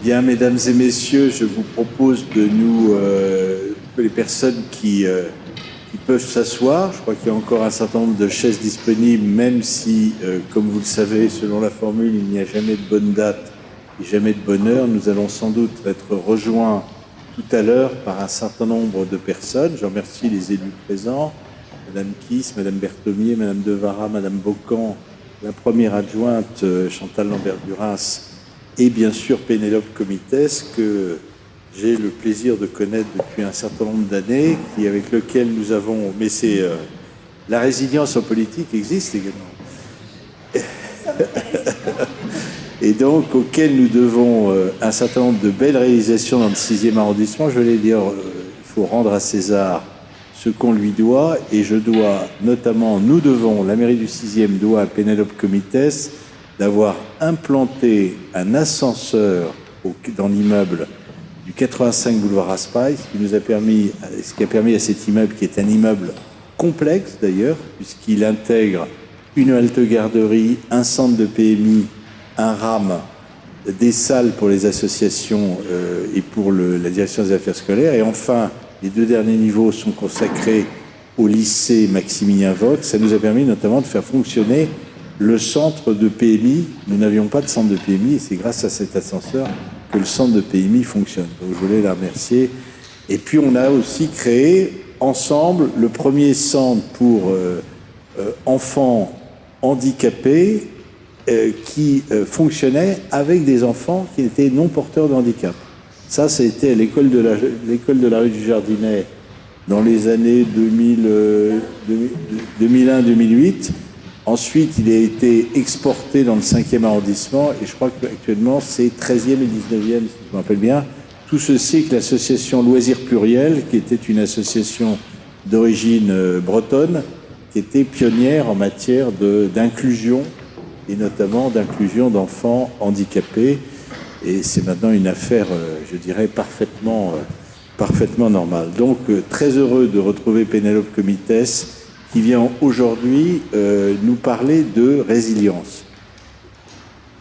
Bien, mesdames et messieurs, je vous propose de nous, les personnes qui peuvent s'asseoir. Je crois qu'il y a encore un certain nombre de chaises disponibles, même si, comme vous le savez, selon la formule, il n'y a jamais de bonne date et jamais de bonne heure. Nous allons sans doute être rejoints tout à l'heure par un certain nombre de personnes. Je remercie les élus présents, Madame Kiss, Madame Berthomier, Madame Devara, Madame Bocan, la première adjointe, Chantal Lambert-Duras, et bien sûr Pénélope Comitès, que j'ai le plaisir de connaître depuis un certain nombre d'années, avec lequel nous avons... Mais c'est... la résilience en politique existe également. Et donc, auquel nous devons un certain nombre de belles réalisations dans le 6e arrondissement. Je voulais dire, il faut rendre à César ce qu'on lui doit, et je dois notamment, nous devons, la mairie du 6e doit à Pénélope Comitès d'avoir implanté un ascenseur dans l'immeuble du 85 boulevard Raspail, ce qui a permis à cet immeuble, qui est un immeuble complexe d'ailleurs, puisqu'il intègre une halte-garderie, un centre de PMI, un RAM, des salles pour les associations et pour la direction des affaires scolaires. Et enfin, les 2 derniers niveaux sont consacrés au lycée Maximilien Vox. Ça nous a permis notamment de faire fonctionner le centre de PMI. Nous n'avions pas de centre de PMI, et c'est grâce à cet ascenseur que le centre de PMI fonctionne. Donc je voulais la remercier. Et puis on a aussi créé ensemble le premier centre pour enfants handicapés qui fonctionnait avec des enfants qui étaient non porteurs de handicap. Ça a été à l'école de la rue du Jardinet dans les années 2001-2008. Ensuite, il a été exporté dans le 5e arrondissement, et je crois qu'actuellement, c'est 13e et 19e, si je me rappelle bien. Tout ceci avec l'association Loisirs Pluriel, qui était une association d'origine bretonne, qui était pionnière en matière d'inclusion, et notamment d'inclusion d'enfants handicapés. Et c'est maintenant une affaire, je dirais, parfaitement normale. Donc, très heureux de retrouver Pénélope Comitès, qui vient aujourd'hui nous parler de résilience.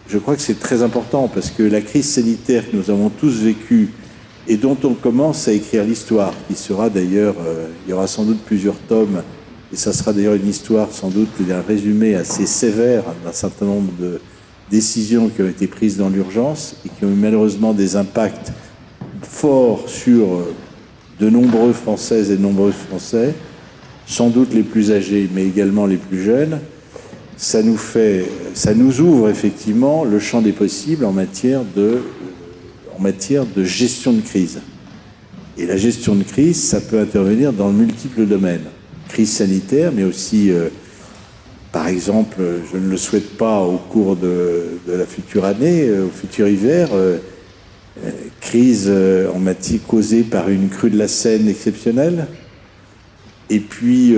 Je crois que c'est très important, parce que la crise sanitaire que nous avons tous vécue et dont on commence à écrire l'histoire, qui sera d'ailleurs, il y aura sans doute plusieurs tomes, et ça sera d'ailleurs une histoire sans doute d'un résumé assez sévère d'un certain nombre de décisions qui ont été prises dans l'urgence et qui ont eu malheureusement des impacts forts sur de nombreux Françaises et de nombreux Français, sans doute les plus âgés, mais également les plus jeunes. Ça nous ouvre effectivement le champ des possibles en matière de gestion de crise. Et la gestion de crise, ça peut intervenir dans de multiples domaines. Crise sanitaire, mais aussi, par exemple, je ne le souhaite pas au cours de la future année, au futur hiver, crise en matière causée par une crue de la Seine exceptionnelle. Et puis,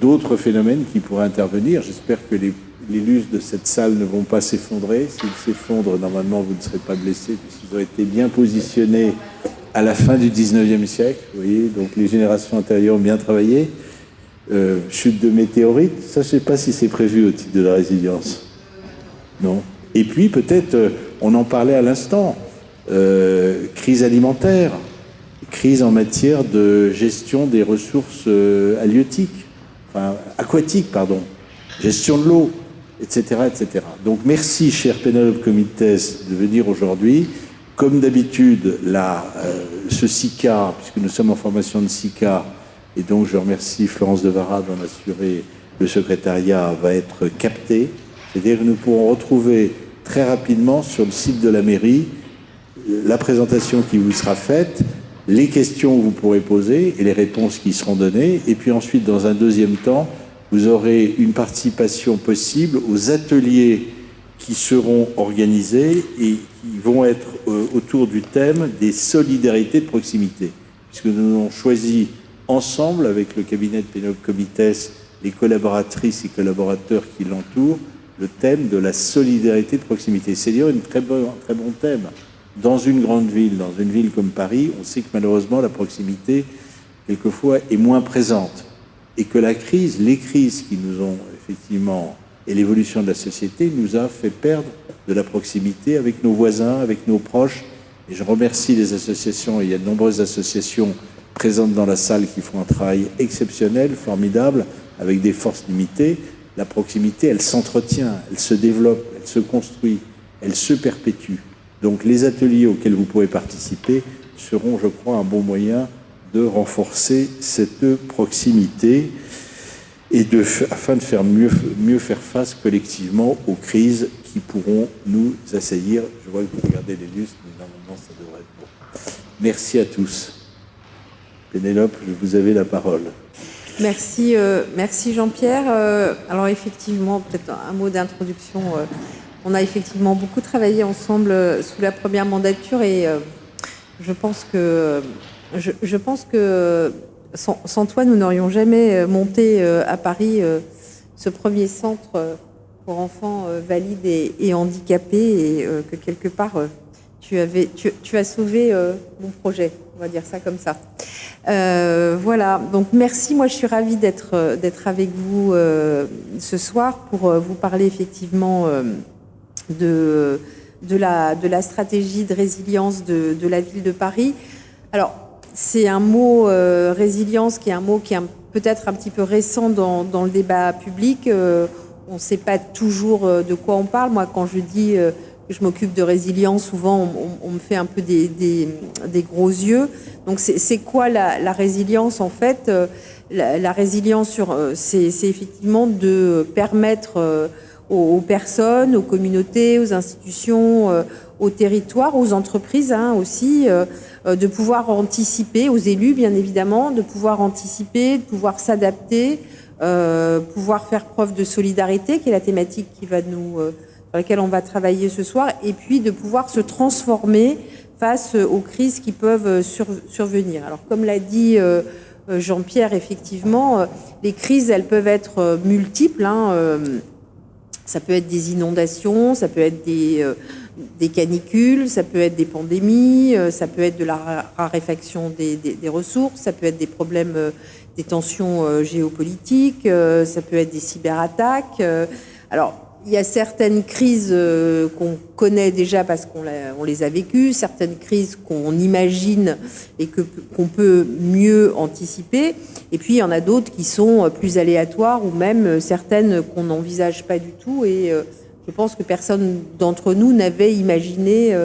d'autres phénomènes qui pourraient intervenir. J'espère que les lustres de cette salle ne vont pas s'effondrer. S'ils s'effondrent, normalement, vous ne serez pas blessés, puisqu'ils ont été bien positionnés à la fin du 19e siècle. Vous voyez, donc les générations antérieures ont bien travaillé. Chute de météorites, ça, je ne sais pas si c'est prévu au titre de la résilience. Non. Et puis, peut-être, on en parlait à l'instant, crise alimentaire, crise en matière de gestion des ressources aquatiques, gestion de l'eau, etc., etc. Donc merci, chère Pénélope Comitès, de venir aujourd'hui. Comme d'habitude, ce SICA, puisque nous sommes en formation de SICA, et donc je remercie Florence Devara d'en assurer le secrétariat, va être capté. C'est-à-dire que nous pourrons retrouver très rapidement sur le site de la mairie la présentation qui vous sera faite, les questions que vous pourrez poser et les réponses qui seront données. Et puis ensuite, dans un deuxième temps, vous aurez une participation possible aux ateliers qui seront organisés et qui vont être autour du thème des solidarités de proximité. Puisque nous avons choisi ensemble, avec le cabinet de Pénélope Comitès, les collaboratrices et collaborateurs qui l'entourent, le thème de la solidarité de proximité. C'est d'ailleurs un très bon thème. Dans une grande ville, dans une ville comme Paris, on sait que malheureusement la proximité, quelquefois, est moins présente. Et que les crises qui nous ont effectivement, et l'évolution de la société, nous a fait perdre de la proximité avec nos voisins, avec nos proches, Et je remercie les associations, il y a de nombreuses associations présentes dans la salle qui font un travail exceptionnel, formidable, avec des forces limitées. La proximité, elle s'entretient, elle se développe, elle se construit, elle se perpétue. Donc les ateliers auxquels vous pouvez participer seront, je crois, un bon moyen de renforcer cette proximité et afin de faire mieux faire face collectivement aux crises qui pourront nous assaillir. Je vois que vous regardez les lustres, mais normalement ça devrait être bon. Merci à tous. Pénélope, vous avez la parole. Merci, merci Jean-Pierre. Alors effectivement, peut-être un mot d'introduction. On a effectivement beaucoup travaillé ensemble sous la première mandature et je pense que sans toi, nous n'aurions jamais monté à Paris ce premier centre pour enfants valides et handicapés et que quelque part tu as sauvé mon projet, on va dire ça comme ça. Voilà, donc merci. Moi, je suis ravie d'être avec vous ce soir pour vous parler effectivement de la stratégie de résilience de la ville de Paris. Alors, c'est un mot résilience qui est un mot qui est peut-être un petit peu récent dans le débat public. On ne sait pas toujours de quoi on parle. Moi, quand je dis que je m'occupe de résilience, souvent on me fait un peu des gros yeux. Donc c'est quoi la résilience en fait? La résilience, c'est effectivement de permettre aux personnes, aux communautés, aux institutions, aux territoires, aux entreprises aussi, de pouvoir anticiper, aux élus bien évidemment, de pouvoir anticiper, de pouvoir s'adapter, pouvoir faire preuve de solidarité, qui est la thématique qui va sur laquelle on va travailler ce soir, et puis de pouvoir se transformer face aux crises qui peuvent survenir. Alors comme l'a dit Jean-Pierre, effectivement, les crises, elles peuvent être multiples. Ça peut être des inondations, ça peut être des canicules, ça peut être des pandémies, ça peut être de la raréfaction des ressources, ça peut être des problèmes, des tensions géopolitiques, ça peut être des cyberattaques. Alors, il y a certaines crises qu'on connaît déjà parce qu'on les a vécues, certaines crises qu'on imagine et qu'on peut mieux anticiper. Et puis, il y en a d'autres qui sont plus aléatoires ou même certaines qu'on n'envisage pas du tout. Et je pense que personne d'entre nous n'avait imaginé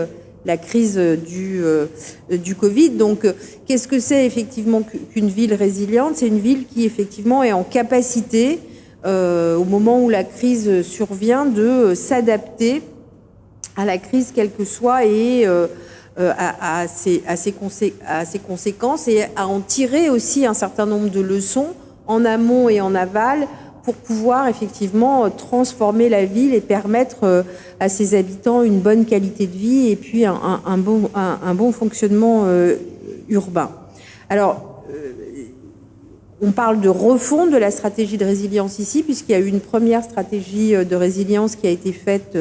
la crise du Covid. Donc, qu'est-ce que c'est effectivement qu'une ville résiliente? C'est une ville qui, effectivement, est en capacité au moment où la crise survient, de s'adapter à la crise quelle que soit et à ses conséquences et à en tirer aussi un certain nombre de leçons en amont et en aval pour pouvoir effectivement transformer la ville et permettre à ses habitants une bonne qualité de vie et puis un bon fonctionnement urbain. Alors, on parle de refonte de la stratégie de résilience ici, puisqu'il y a eu une première stratégie de résilience qui a été faite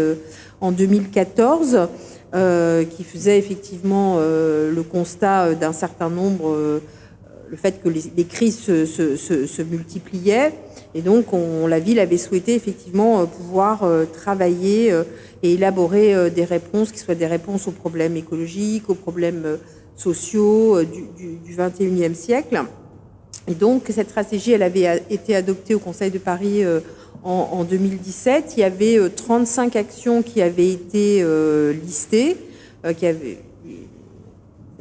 en 2014, qui faisait effectivement le constat d'un certain nombre, le fait que les crises se multipliaient. Et donc, la ville avait souhaité effectivement pouvoir travailler et élaborer des réponses qui soient des réponses aux problèmes écologiques, aux problèmes sociaux du 21e siècle. Et donc, cette stratégie, elle avait été adoptée au Conseil de Paris en 2017. Il y avait 35 actions qui avaient été listées,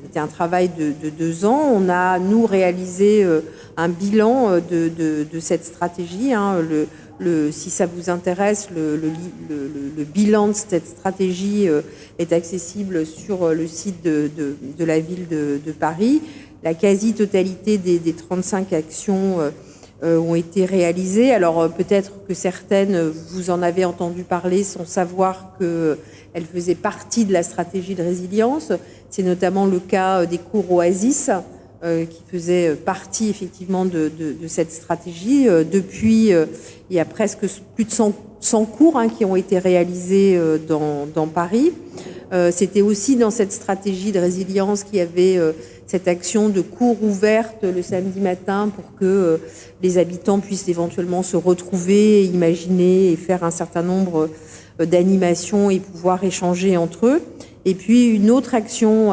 c'était un travail de 2 ans. On a, nous, réalisé un bilan de cette stratégie. Si ça vous intéresse, le bilan de cette stratégie est accessible sur le site de la ville de Paris. La quasi-totalité des 35 actions ont été réalisées. Alors peut-être que certaines, vous en avez entendu parler sans savoir qu'elles faisaient partie de la stratégie de résilience. C'est notamment le cas des cours Oasis, qui faisaient partie effectivement de cette stratégie. Depuis, il y a presque plus de 100 cours qui ont été réalisés dans Paris. C'était aussi dans cette stratégie de résilience qu'il y avait cette action de cours ouverte le samedi matin pour que les habitants puissent éventuellement se retrouver, imaginer et faire un certain nombre d'animations et pouvoir échanger entre eux. Et puis une autre action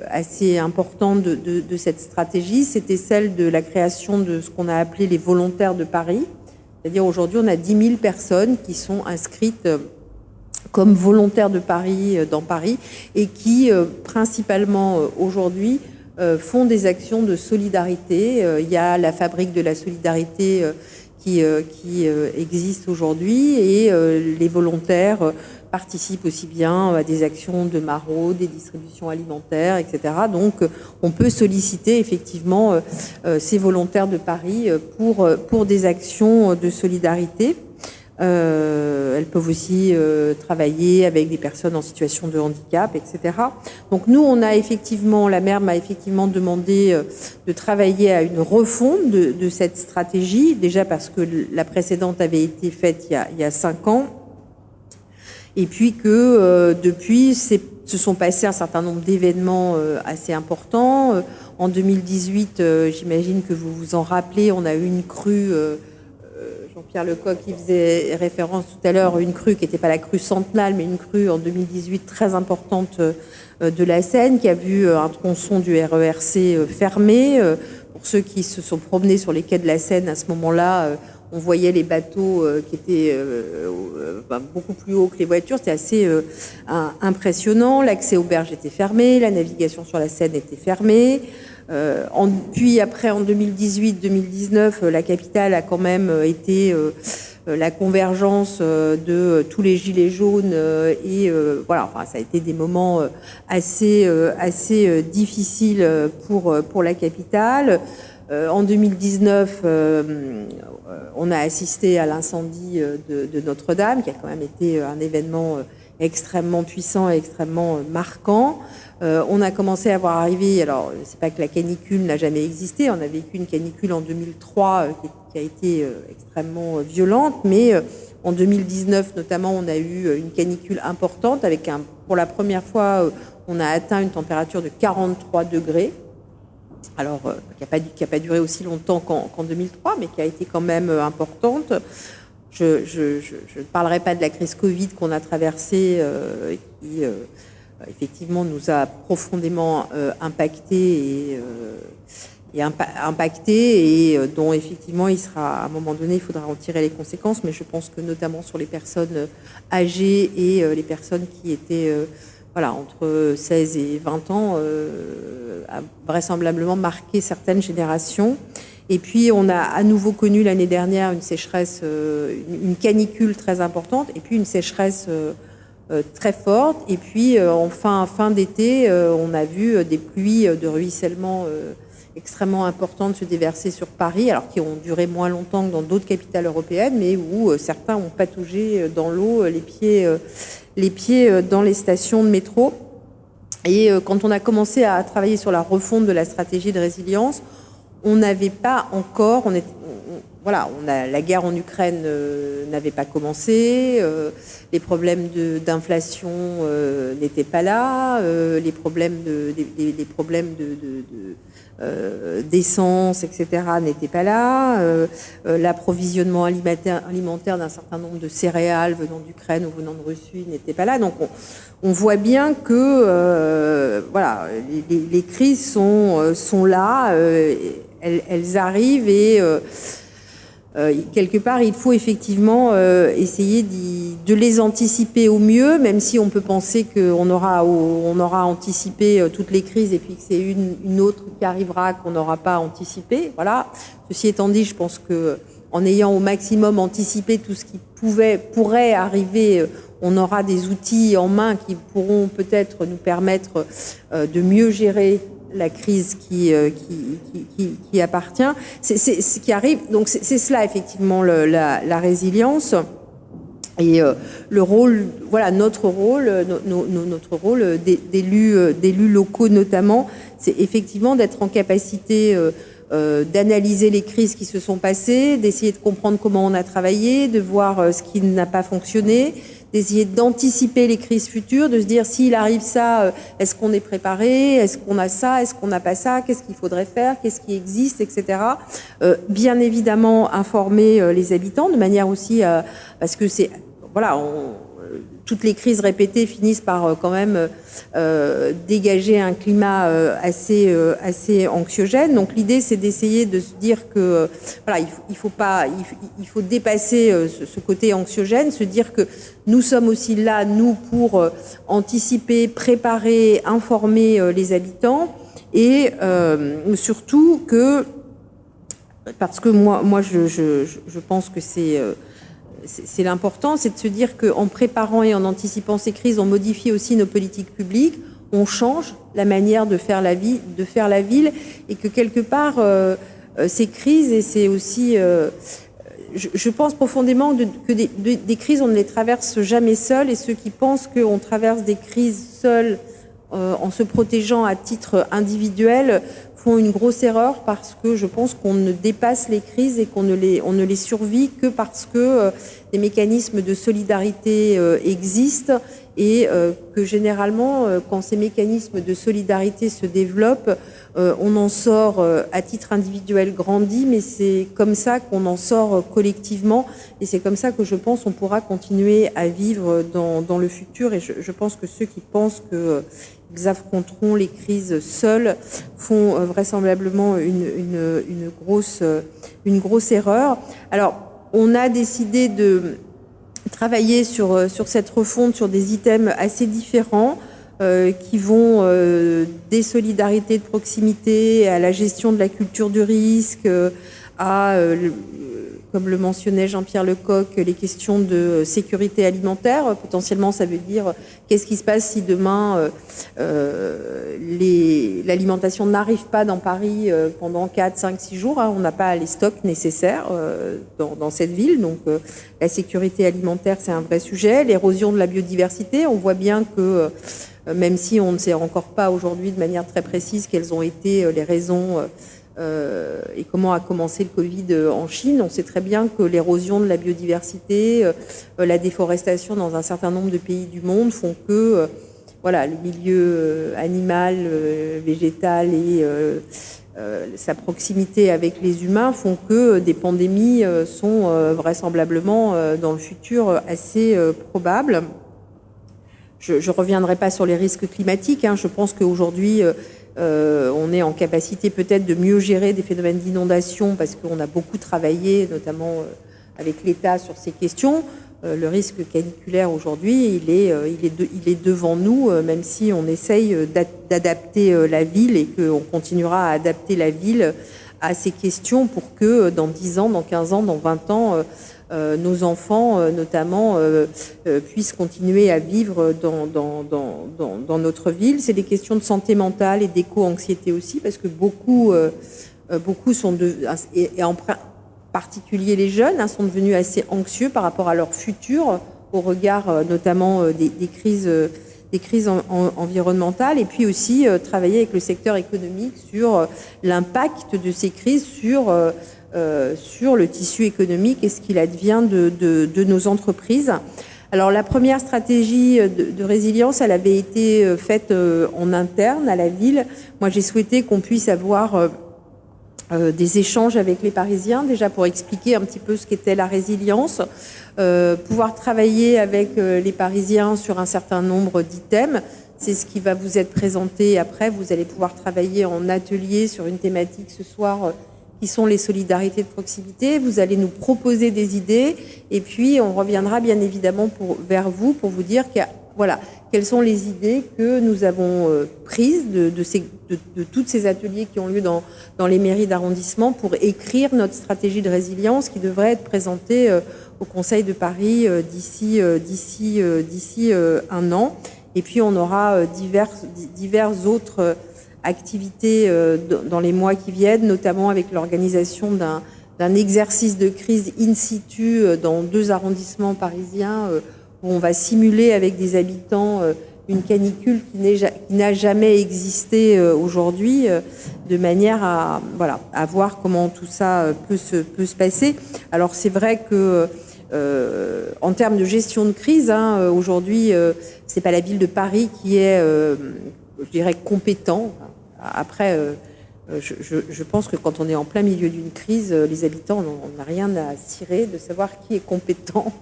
assez importante de cette stratégie, c'était celle de la création de ce qu'on a appelé les volontaires de Paris. C'est-à-dire aujourd'hui, on a 10 000 personnes qui sont inscrites comme volontaires de Paris dans Paris et qui, principalement aujourd'hui, font des actions de solidarité. Il y a la fabrique de la solidarité qui existe aujourd'hui et les volontaires participent aussi bien à des actions de maraude, des distributions alimentaires, etc. Donc on peut solliciter effectivement ces volontaires de Paris pour des actions de solidarité. Elles peuvent aussi travailler avec des personnes en situation de handicap, etc. Donc nous, la maire m'a effectivement demandé de travailler à une refonte de cette stratégie, déjà parce que la précédente avait été faite il y a 5 ans, et puis que depuis, se sont passés un certain nombre d'événements assez importants. En 2018, j'imagine que vous vous en rappelez, on a eu une crue... Jean-Pierre Lecoq, qui faisait référence tout à l'heure, une crue qui n'était pas la crue centenale, mais une crue en 2018 très importante de la Seine, qui a vu un tronçon du RERC fermé. Pour ceux qui se sont promenés sur les quais de la Seine à ce moment-là, on voyait les bateaux qui étaient beaucoup plus hauts que les voitures. C'était assez impressionnant. L'accès aux berges était fermé, la navigation sur la Seine était fermée. Puis après, en 2018-2019, la capitale a quand même été la convergence de tous les gilets jaunes et voilà, enfin, ça a été des moments assez difficiles pour la capitale. En 2019, on a assisté à l'incendie de Notre-Dame, qui a quand même été un événement extrêmement puissant et extrêmement marquant. On a commencé à voir arriver, alors c'est pas que la canicule n'a jamais existé, on a vécu une canicule en 2003 qui a été extrêmement violente, mais en 2019 notamment, on a eu une canicule importante avec pour la première fois, on a atteint une température de 43 degrés. Alors, qui n'a pas duré aussi longtemps qu'en 2003, mais qui a été quand même importante. Je ne parlerai pas de la crise Covid qu'on a traversée, qui effectivement nous a profondément impacté et dont effectivement à un moment donné, il faudra en tirer les conséquences. Mais je pense que notamment sur les personnes âgées et les personnes qui étaient entre 16 et 20 ans, a vraisemblablement marqué certaines générations. Et puis, on a à nouveau connu l'année dernière une sécheresse, une canicule très importante, et puis une sécheresse très forte. Et puis, en fin d'été, on a vu des pluies de ruissellement extrêmement importantes se déverser sur Paris, alors qui ont duré moins longtemps que dans d'autres capitales européennes, mais où certains ont pataugé dans l'eau, les pieds dans les stations de métro. Et quand on a commencé à travailler sur la refonte de la stratégie de résilience, on n'avait pas encore, la guerre en Ukraine n'avait pas commencé, les problèmes d'inflation n'étaient pas là, les problèmes d'essence, etc. n'étaient pas là, l'approvisionnement alimentaire d'un certain nombre de céréales venant d'Ukraine ou venant de Russie n'était pas là. Donc on voit bien que les crises sont là, elles arrivent et quelque part il faut effectivement essayer de les anticiper au mieux, même si on peut penser qu'on aura anticipé toutes les crises et puis que c'est une autre qui arrivera qu'on n'aura pas anticipé. Voilà. Ceci étant dit, je pense que en ayant au maximum anticipé tout ce qui pourrait arriver, on aura des outils en main qui pourront peut-être nous permettre de mieux gérer la crise qui appartient. C'est ce qui arrive. Donc c'est cela effectivement la résilience. Et le rôle, notre rôle d'élus locaux notamment, c'est effectivement d'être en capacité d'analyser les crises qui se sont passées, d'essayer de comprendre comment on a travaillé, de voir ce qui n'a pas fonctionné, d'essayer d'anticiper les crises futures, de se dire s'il arrive ça, est-ce qu'on est préparé, est-ce qu'on a ça, est-ce qu'on n'a pas ça, qu'est-ce qu'il faudrait faire, qu'est-ce qui existe, etc. Bien évidemment informer les habitants de manière aussi parce que toutes les crises répétées finissent par quand même dégager un climat assez anxiogène. Donc l'idée, c'est d'essayer de se dire que voilà, il faut dépasser ce côté anxiogène, se dire que nous sommes aussi là, nous, pour anticiper, préparer, informer les habitants, et surtout que, parce que moi je pense que c'est l'important, c'est de se dire qu'en préparant et en anticipant ces crises, on modifie aussi nos politiques publiques, on change la manière de faire la ville, et que quelque part, ces crises, et c'est aussi... je pense profondément que des crises, on ne les traverse jamais seuls, et ceux qui pensent qu'on traverse des crises seuls en se protégeant à titre individuel font une grosse erreur, parce que je pense qu'on ne dépasse les crises et qu'on ne les survit que parce que des mécanismes de solidarité existent, et que généralement, quand ces mécanismes de solidarité se développent, on en sort à titre individuel grandi, mais c'est comme ça qu'on en sort collectivement, et c'est comme ça que je pense on pourra continuer à vivre dans le futur. Et je pense que ceux qui pensent qu'ils affronteront les crises seuls font vraisemblablement une grosse erreur. Alors, on a décidé de travailler sur cette refonte sur des items assez différents, qui vont des solidarités de proximité à la gestion de la culture du risque, comme le mentionnait Jean-Pierre Lecoq, les questions de sécurité alimentaire. Potentiellement, ça veut dire qu'est-ce qui se passe si demain l'alimentation n'arrive pas dans Paris pendant 4, 5, 6 jours. On n'a pas les stocks nécessaires dans cette ville. Donc la sécurité alimentaire, c'est un vrai sujet. L'érosion de la biodiversité, on voit bien que même si on ne sait encore pas aujourd'hui de manière très précise quelles ont été les raisons et comment a commencé le Covid en Chine, on sait très bien que l'érosion de la biodiversité, la déforestation dans un certain nombre de pays du monde font que voilà, le milieu animal, végétal et sa proximité avec les humains font que des pandémies sont vraisemblablement dans le futur assez probables. Je ne reviendrai pas sur les risques climatiques. Je pense qu'aujourd'hui, on est en capacité peut-être de mieux gérer des phénomènes d'inondation, parce qu'on a beaucoup travaillé, notamment avec l'État, sur ces questions. Le risque caniculaire aujourd'hui, il est devant nous, même si on essaye d'adapter la ville, et qu'on continuera à adapter la ville à ces questions pour que dans 10 ans, dans 15 ans, dans 20 ans, nos enfants, notamment, puissent continuer à vivre dans notre ville. C'est des questions de santé mentale et d'éco-anxiété aussi, parce que beaucoup sont et en particulier les jeunes, sont devenus assez anxieux par rapport à leur futur, au regard notamment des crises environnementales, et puis aussi travailler avec le secteur économique sur l'impact de ces crises sur le tissu économique et ce qu'il advient de nos entreprises. Alors la première stratégie de résilience, elle avait été faite en interne à la ville. Moi, j'ai souhaité qu'on puisse avoir des échanges avec les Parisiens, déjà pour expliquer un petit peu ce qu'était la résilience, pouvoir travailler avec les Parisiens sur un certain nombre d'items. C'est ce qui va vous être présenté après. Vous allez pouvoir travailler en atelier sur une thématique ce soir qui sont les solidarités de proximité. Vous allez nous proposer des idées, et puis on reviendra bien évidemment vers vous pour vous dire quelles sont les idées que nous avons prises de tous ces ateliers qui ont lieu dans les mairies d'arrondissement pour écrire notre stratégie de résilience, qui devrait être présentée au Conseil de Paris d'ici un an. Et puis on aura divers autres activités dans les mois qui viennent, notamment avec l'organisation d'un exercice de crise in situ dans 2 arrondissements parisiens, où on va simuler avec des habitants une canicule qui n'a jamais existé aujourd'hui, de manière à voir comment tout ça peut se passer. Alors c'est vrai que en termes de gestion de crise, aujourd'hui, c'est pas la ville de Paris qui est, je dirais, compétent. Après, je pense que quand on est en plein milieu d'une crise, les habitants, on n'a rien à cirer de savoir qui est compétent,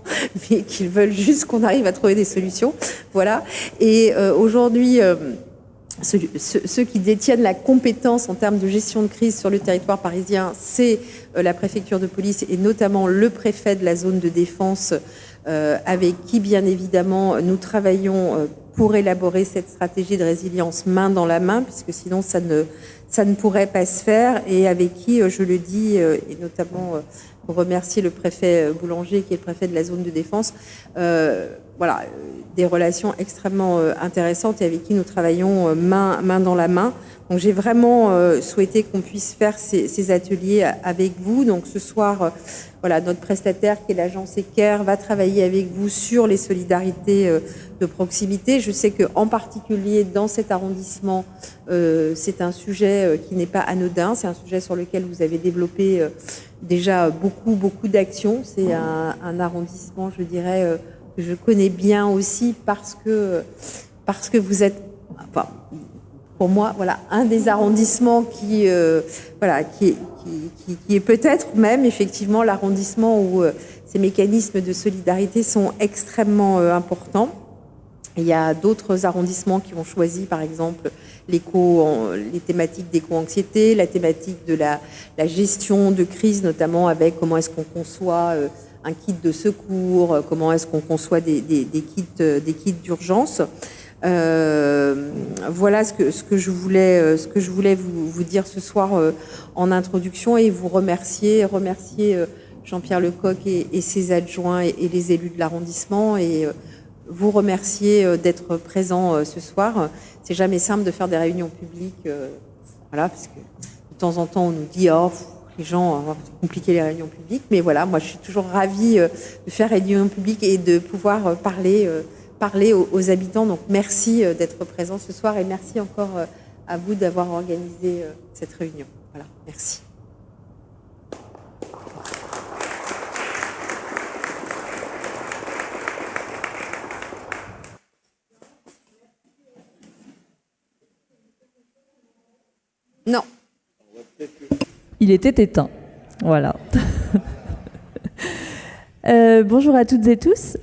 mais qu'ils veulent juste qu'on arrive à trouver des solutions. Voilà. Et aujourd'hui, ceux qui détiennent la compétence en termes de gestion de crise sur le territoire parisien, c'est la préfecture de police et notamment le préfet de la zone de défense, avec qui, bien évidemment, nous travaillons pour élaborer cette stratégie de résilience main dans la main, puisque sinon ça ne pourrait pas se faire, et avec qui, je le dis, et notamment pour remercier le préfet Boulanger, qui est le préfet de la zone de défense, voilà, des relations extrêmement intéressantes et avec qui nous travaillons main dans la main. Donc j'ai vraiment souhaité qu'on puisse faire ces ateliers avec vous. Donc ce soir, voilà, notre prestataire qui est l'agence Equerre va travailler avec vous sur les solidarités de proximité. Je sais qu'en particulier dans cet arrondissement, c'est un sujet qui n'est pas anodin. C'est un sujet sur lequel vous avez développé déjà beaucoup d'actions. C'est un arrondissement, je dirais, que je connais bien aussi parce que vous êtes, enfin, pour moi, voilà, un des arrondissements qui est peut-être même effectivement l'arrondissement où ces mécanismes de solidarité sont extrêmement importants. Il y a d'autres arrondissements qui ont choisi, par exemple, les thématiques d'éco-anxiété, la thématique de la gestion de crise, notamment avec comment est-ce qu'on conçoit un kit de secours, comment est-ce qu'on conçoit des kits d'urgence. Voilà ce que je voulais vous dire ce soir en introduction, et vous remercier Jean-Pierre Lecoq et ses adjoints et les élus de l'arrondissement, et vous remercier d'être présent ce soir. C'est jamais simple de faire des réunions publiques, voilà, parce que de temps en temps on nous dit les gens, c'est compliqué les réunions publiques, mais voilà, moi je suis toujours ravie de faire réunions publiques et de pouvoir parler aux habitants. Donc merci d'être présent ce soir, et merci encore à vous d'avoir organisé cette réunion. Voilà, merci. Non. Il était éteint. Voilà. Bonjour à toutes et tous.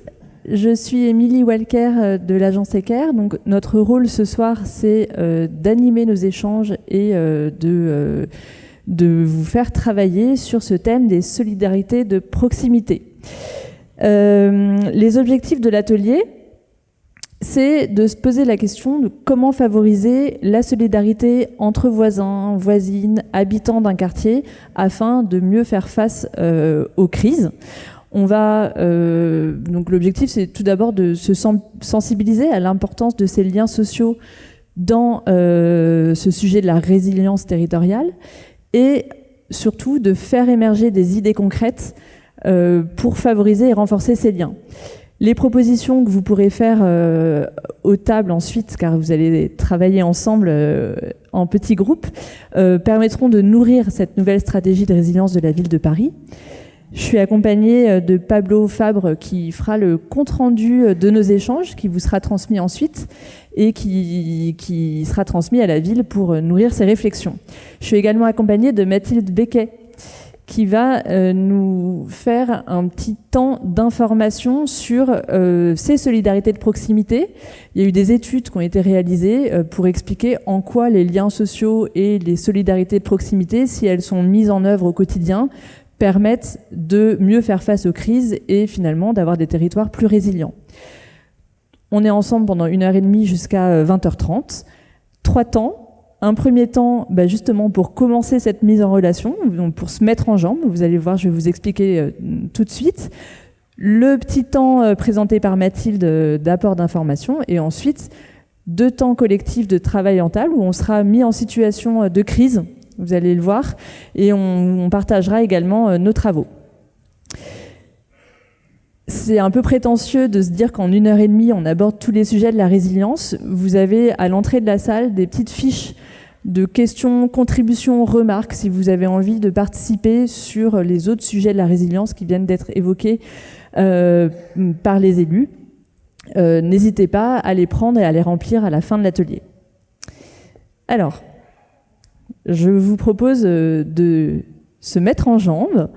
Je suis Émilie Walker de l'agence Equerre. Donc, notre rôle ce soir, c'est d'animer nos échanges et de vous faire travailler sur ce thème des solidarités de proximité. Les objectifs de l'atelier, c'est de se poser la question de comment favoriser la solidarité entre voisins, voisines, habitants d'un quartier afin de mieux faire face aux crises. Donc l'objectif, c'est tout d'abord de se sensibiliser à l'importance de ces liens sociaux dans ce sujet de la résilience territoriale, et surtout de faire émerger des idées concrètes pour favoriser et renforcer ces liens. Les propositions que vous pourrez faire aux tables ensuite, car vous allez travailler ensemble en petits groupes, permettront de nourrir cette nouvelle stratégie de résilience de la ville de Paris. Je suis accompagnée de Pablo Fabre qui fera le compte-rendu de nos échanges, qui vous sera transmis ensuite et qui sera transmis à la ville pour nourrir ses réflexions. Je suis également accompagnée de Mathilde Becquet, qui va nous faire un petit temps d'information sur ces solidarités de proximité. Il y a eu des études qui ont été réalisées pour expliquer en quoi les liens sociaux et les solidarités de proximité, si elles sont mises en œuvre au quotidien, permettent de mieux faire face aux crises et finalement d'avoir des territoires plus résilients. On est ensemble pendant 1h30 jusqu'à 20h30. 3 temps. Un premier temps, justement pour commencer cette mise en relation, donc pour se mettre en jambe. Vous allez voir, je vais vous expliquer tout de suite. Le petit temps présenté par Mathilde d'apport d'information, et ensuite 2 temps collectifs de travail en table où on sera mis en situation de crise, vous allez le voir, et on partagera également nos travaux. C'est un peu prétentieux de se dire qu'en 1h30, on aborde tous les sujets de la résilience. Vous avez à l'entrée de la salle des petites fiches de questions, contributions, remarques, si vous avez envie de participer sur les autres sujets de la résilience qui viennent d'être évoqués par les élus. N'hésitez pas à les prendre et à les remplir à la fin de l'atelier. Alors, je vous propose de se mettre en jambes.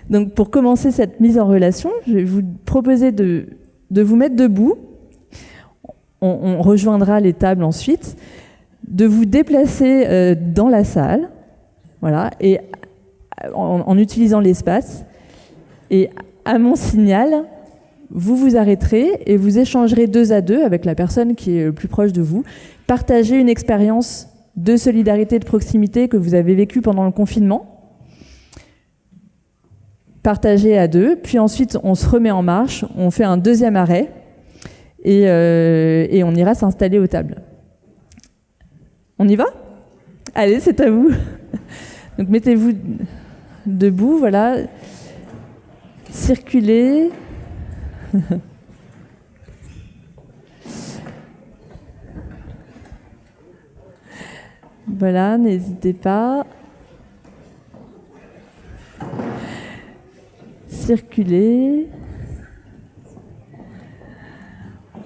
Donc pour commencer cette mise en relation, je vais vous proposer de vous mettre debout. On rejoindra les tables ensuite, de vous déplacer dans la salle, voilà, et en utilisant l'espace. Et à mon signal, vous vous arrêterez et vous échangerez 2 à 2 avec la personne qui est le plus proche de vous. Partagez une expérience de solidarité, de proximité que vous avez vécue pendant le confinement. Partagez à 2, puis ensuite on se remet en marche, on fait un 2e arrêt et on ira s'installer aux tables. On y va ? Allez, c'est à vous. Donc mettez-vous debout, voilà. Circulez. Voilà, n'hésitez pas. Circuler.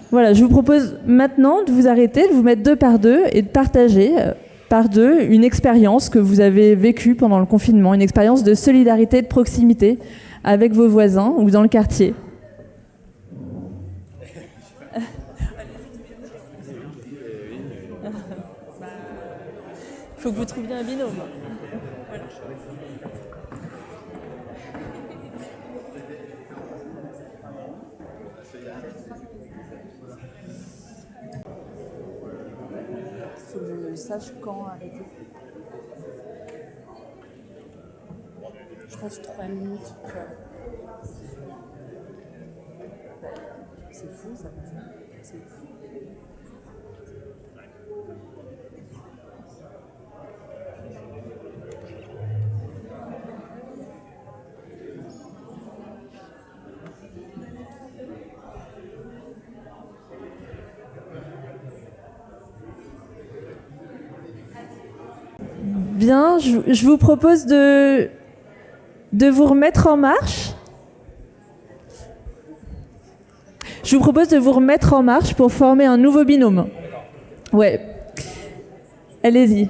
Voilà, je vous propose maintenant de vous arrêter, de vous mettre 2 par 2 et de partager par 2 une expérience que vous avez vécue pendant le confinement, une expérience de solidarité, de proximité avec vos voisins ou dans le quartier. Il faut que vous trouviez un binôme. Il faut que je sache quand arrêter. Je pense 3 minutes. Tu vois. C'est fou ça. C'est fou. Bien, je vous propose de vous remettre en marche. Je vous propose de vous remettre en marche pour former un nouveau binôme. Ouais. Allez-y.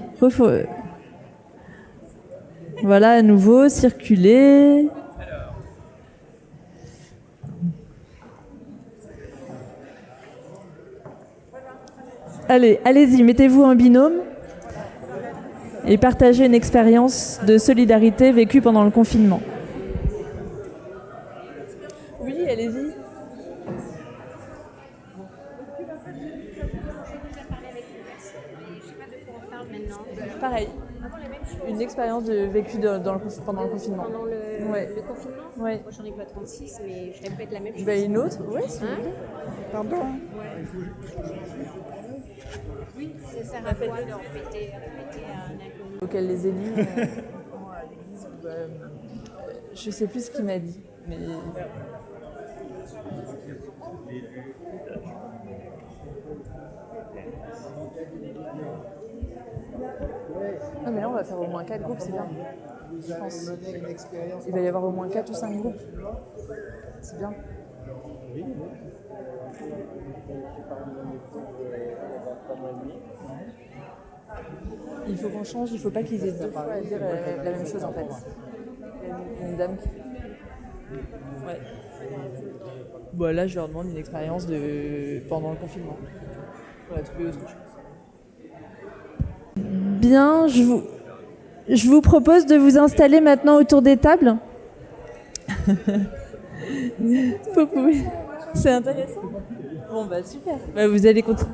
Voilà, à nouveau, circulez. Allez, allez-y, mettez-vous en binôme. Et partager une expérience de solidarité vécue pendant le confinement. Oui, allez-y. Pareil. Une expérience vécue pendant le confinement. Pendant le confinement. Ouais. Moi, j'en ai pas 36, mais je répète la même chose. Bah, une autre, oui, s'il vous Hein? plaît. Pardon. Oui, ça sert à quoi de répéter à un inconnu? Auquel les élus vont à l'église. Je sais plus ce qu'il m'a dit, mais. Non, mais là, on va faire au moins 4 groupes, c'est bien. Je pense. Il va y avoir au moins 4 ou 5 groupes. C'est bien. Il faut qu'on change, il ne faut pas qu'ils aient 2 fois à dire la même chose en fait. Il y a une dame qui. Ouais. Bon, là, je leur demande une expérience pendant le confinement. On va trouver autre chose. Bien, je vous propose de vous installer maintenant autour des tables. Vous pouvez. C'est intéressant. Bon, bah super. Bah, vous allez continuer.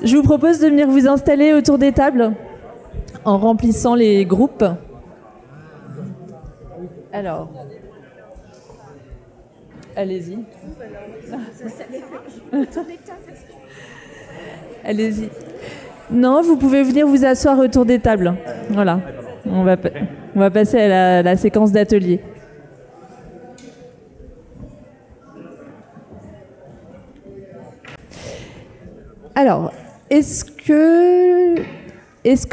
Je vous propose de venir vous installer autour des tables en remplissant les groupes. Alors, allez-y. Allez-y. Non, vous pouvez venir vous asseoir autour des tables. Voilà. On va passer à la séquence d'atelier. Alors, est-ce que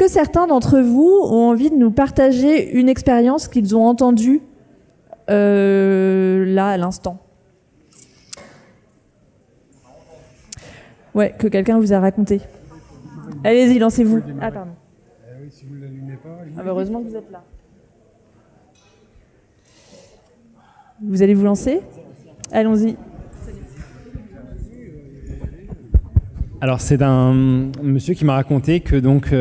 certains d'entre vous ont envie de nous partager une expérience qu'ils ont entendue là, à l'instant ? Ouais, que quelqu'un vous a raconté. Allez-y, lancez-vous. Ah, pardon. Oui, si vous ne l'allumez pas. Ah, bah, heureusement que vous êtes là. Vous allez vous lancer? Allons-y. Alors c'est un monsieur qui m'a raconté que donc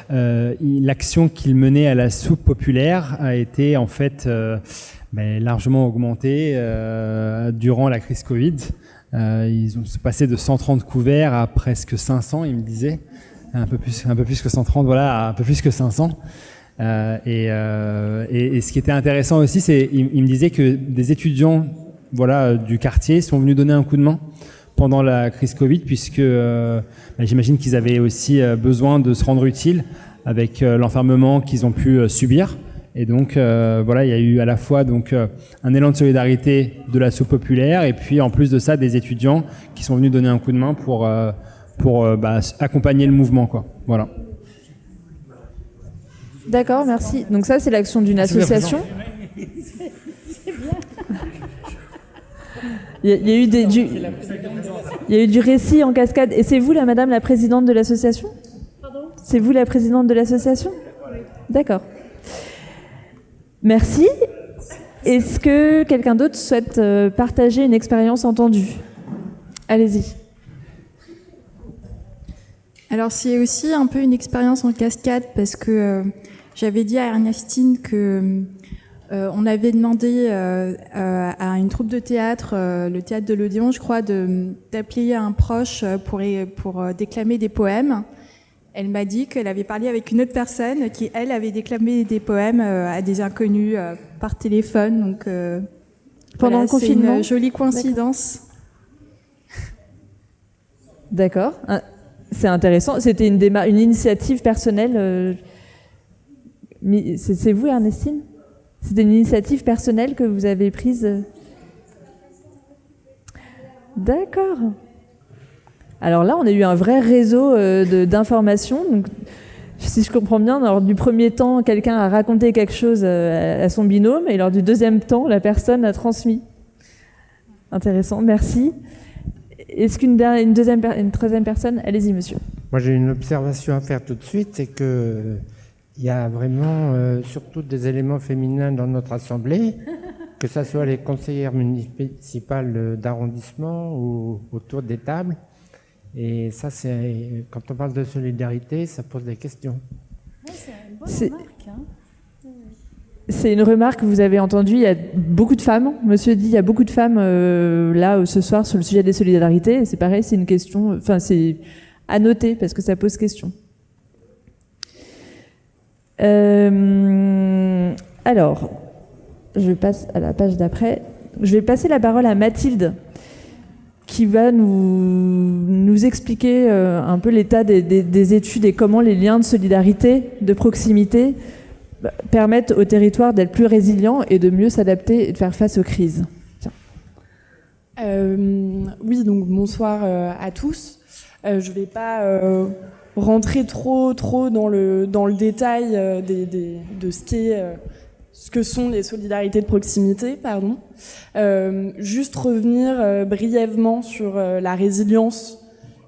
l'action qu'il menait à la soupe populaire a été en fait largement augmentée durant la crise Covid. Ils ont passé de 130 couverts à presque 500, il me disait, un peu plus que 130, voilà, un peu plus que 500. Et ce qui était intéressant aussi, c'est il me disait que des étudiants, voilà, du quartier sont venus donner un coup de main pendant la crise Covid, puisque j'imagine qu'ils avaient aussi besoin de se rendre utiles avec l'enfermement qu'ils ont pu subir. Et donc voilà, il y a eu à la fois donc un élan de solidarité de l'assaut populaire, et puis en plus de ça, des étudiants qui sont venus donner un coup de main pour accompagner le mouvement, quoi. Voilà. D'accord, merci. Donc ça, c'est l'action d'une association. Il y a eu du récit en cascade. Et c'est vous, madame, la présidente de l'association? Pardon? C'est vous la présidente de l'association? Oui. D'accord. Merci. Est-ce que quelqu'un d'autre souhaite partager une expérience entendue? Allez-y. Alors c'est aussi un peu une expérience en cascade parce que j'avais dit à Ernestine que on avait demandé à une troupe de théâtre, le théâtre de l'Odéon, je crois, d'appeler un proche pour déclamer des poèmes. Elle m'a dit qu'elle avait parlé avec une autre personne qui, elle, avait déclamé des poèmes à des inconnus par téléphone. Donc, pendant le confinement. C'est une jolie coïncidence. D'accord. C'est intéressant. C'était une initiative personnelle. C'est vous, Ernestine? C'était une initiative personnelle que vous avez prise? D'accord. Alors là, on a eu un vrai réseau d'informations. Donc, si je comprends bien, lors du premier temps, quelqu'un a raconté quelque chose à son binôme, et lors du deuxième temps, la personne a transmis. Intéressant, merci. Est-ce qu'une troisième personne? Allez-y, monsieur. Moi, j'ai une observation à faire tout de suite, c'est que il y a vraiment surtout des éléments féminins dans notre assemblée, que ce soit les conseillères municipales d'arrondissement ou autour des tables. Et ça, quand on parle de solidarité, ça pose des questions. Ouais, c'est une bonne remarque, hein. C'est une remarque que vous avez entendue. Il y a beaucoup de femmes. Monsieur dit, il y a beaucoup de femmes là ce soir sur le sujet des solidarités. Et c'est pareil, c'est une question. Enfin, c'est à noter parce que ça pose question. Alors, je passe à la page d'après. Je vais passer la parole à Mathilde, qui va nous expliquer un peu l'état des études et comment les liens de solidarité, de proximité, permettent au territoire d'être plus résilient et de mieux s'adapter et de faire face aux crises. Oui, donc bonsoir à tous. Je ne vais pas rentrer trop dans le détail de ce que sont les solidarités de proximité, pardon. Juste revenir brièvement sur la résilience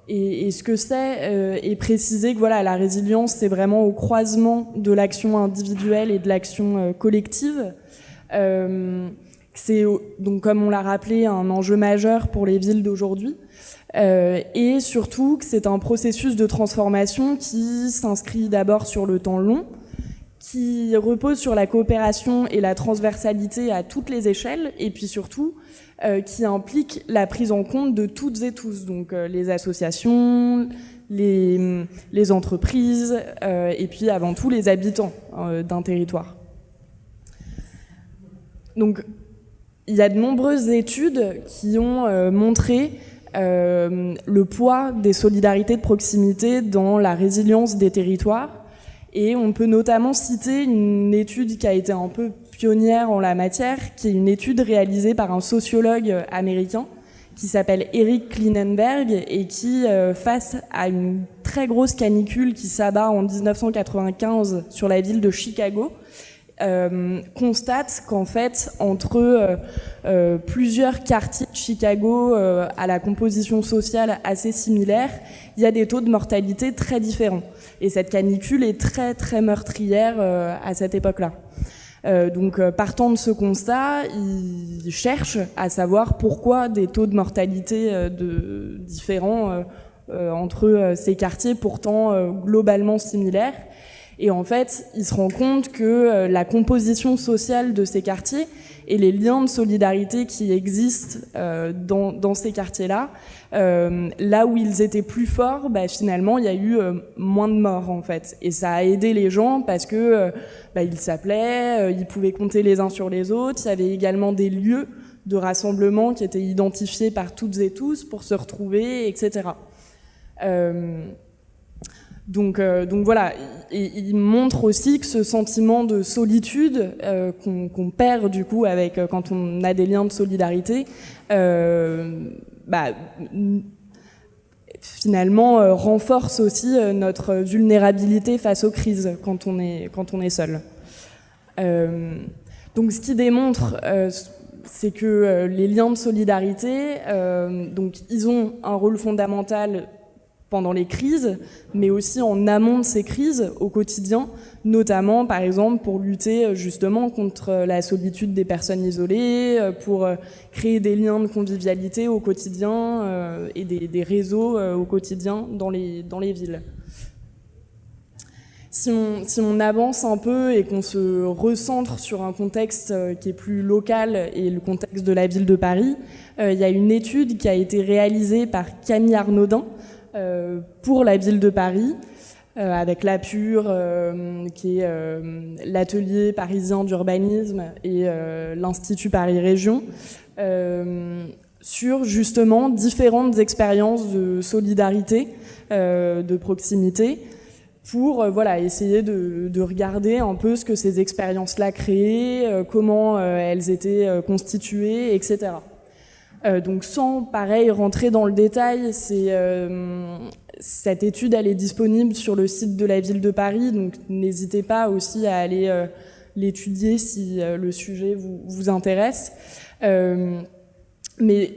et ce que c'est, et préciser que voilà, la résilience, c'est vraiment au croisement de l'action individuelle et de l'action collective. C'est donc, comme on l'a rappelé, un enjeu majeur pour les villes d'aujourd'hui. Et surtout que c'est un processus de transformation qui s'inscrit d'abord sur le temps long, qui repose sur la coopération et la transversalité à toutes les échelles, et puis surtout qui implique la prise en compte de toutes et tous, donc les associations, les entreprises, et puis avant tout les habitants d'un territoire. Donc il y a de nombreuses études qui ont montré le poids des solidarités de proximité dans la résilience des territoires. Et on peut notamment citer une étude qui a été un peu pionnière en la matière, qui est une étude réalisée par un sociologue américain qui s'appelle Eric Klinenberg et qui, face à une très grosse canicule qui s'abat en 1995 sur la ville de Chicago, constate qu'en fait, entre plusieurs quartiers de Chicago à la composition sociale assez similaire, il y a des taux de mortalité très différents. Et cette canicule est très très meurtrière à cette époque-là. Donc partant de ce constat, ils cherchent à savoir pourquoi des taux de mortalité différents entre ces quartiers pourtant globalement similaires. Et en fait, ils se rendent compte que la composition sociale de ces quartiers et les liens de solidarité qui existent dans ces quartiers-là, là où ils étaient plus forts, finalement, il y a eu moins de morts, en fait. Et ça a aidé les gens parce que ils s'appelaient, ils pouvaient compter les uns sur les autres. Il y avait également des lieux de rassemblement qui étaient identifiés par toutes et tous pour se retrouver, etc. Donc voilà, et il montre aussi que ce sentiment de solitude qu'on perd du coup avec quand on a des liens de solidarité, finalement renforce aussi notre vulnérabilité face aux crises quand on est seul. Donc ce qui démontre, c'est que les liens de solidarité, donc ils ont un rôle fondamental pendant les crises, mais aussi en amont de ces crises au quotidien, notamment par exemple pour lutter justement contre la solitude des personnes isolées, pour créer des liens de convivialité au quotidien et des réseaux au quotidien dans les villes. Si on avance un peu et qu'on se recentre sur un contexte qui est plus local et le contexte de la ville de Paris, il y a une étude qui a été réalisée par Camille Arnaudin pour la ville de Paris, avec l'APUR, qui est l'atelier parisien d'urbanisme, et l'Institut Paris Région, sur justement différentes expériences de solidarité, de proximité, pour essayer de regarder un peu ce que ces expériences-là créaient, comment elles étaient constituées, etc. Donc sans, pareil, rentrer dans le détail, cette étude elle est disponible sur le site de la ville de Paris, donc n'hésitez pas aussi à aller l'étudier si le sujet vous intéresse. Mais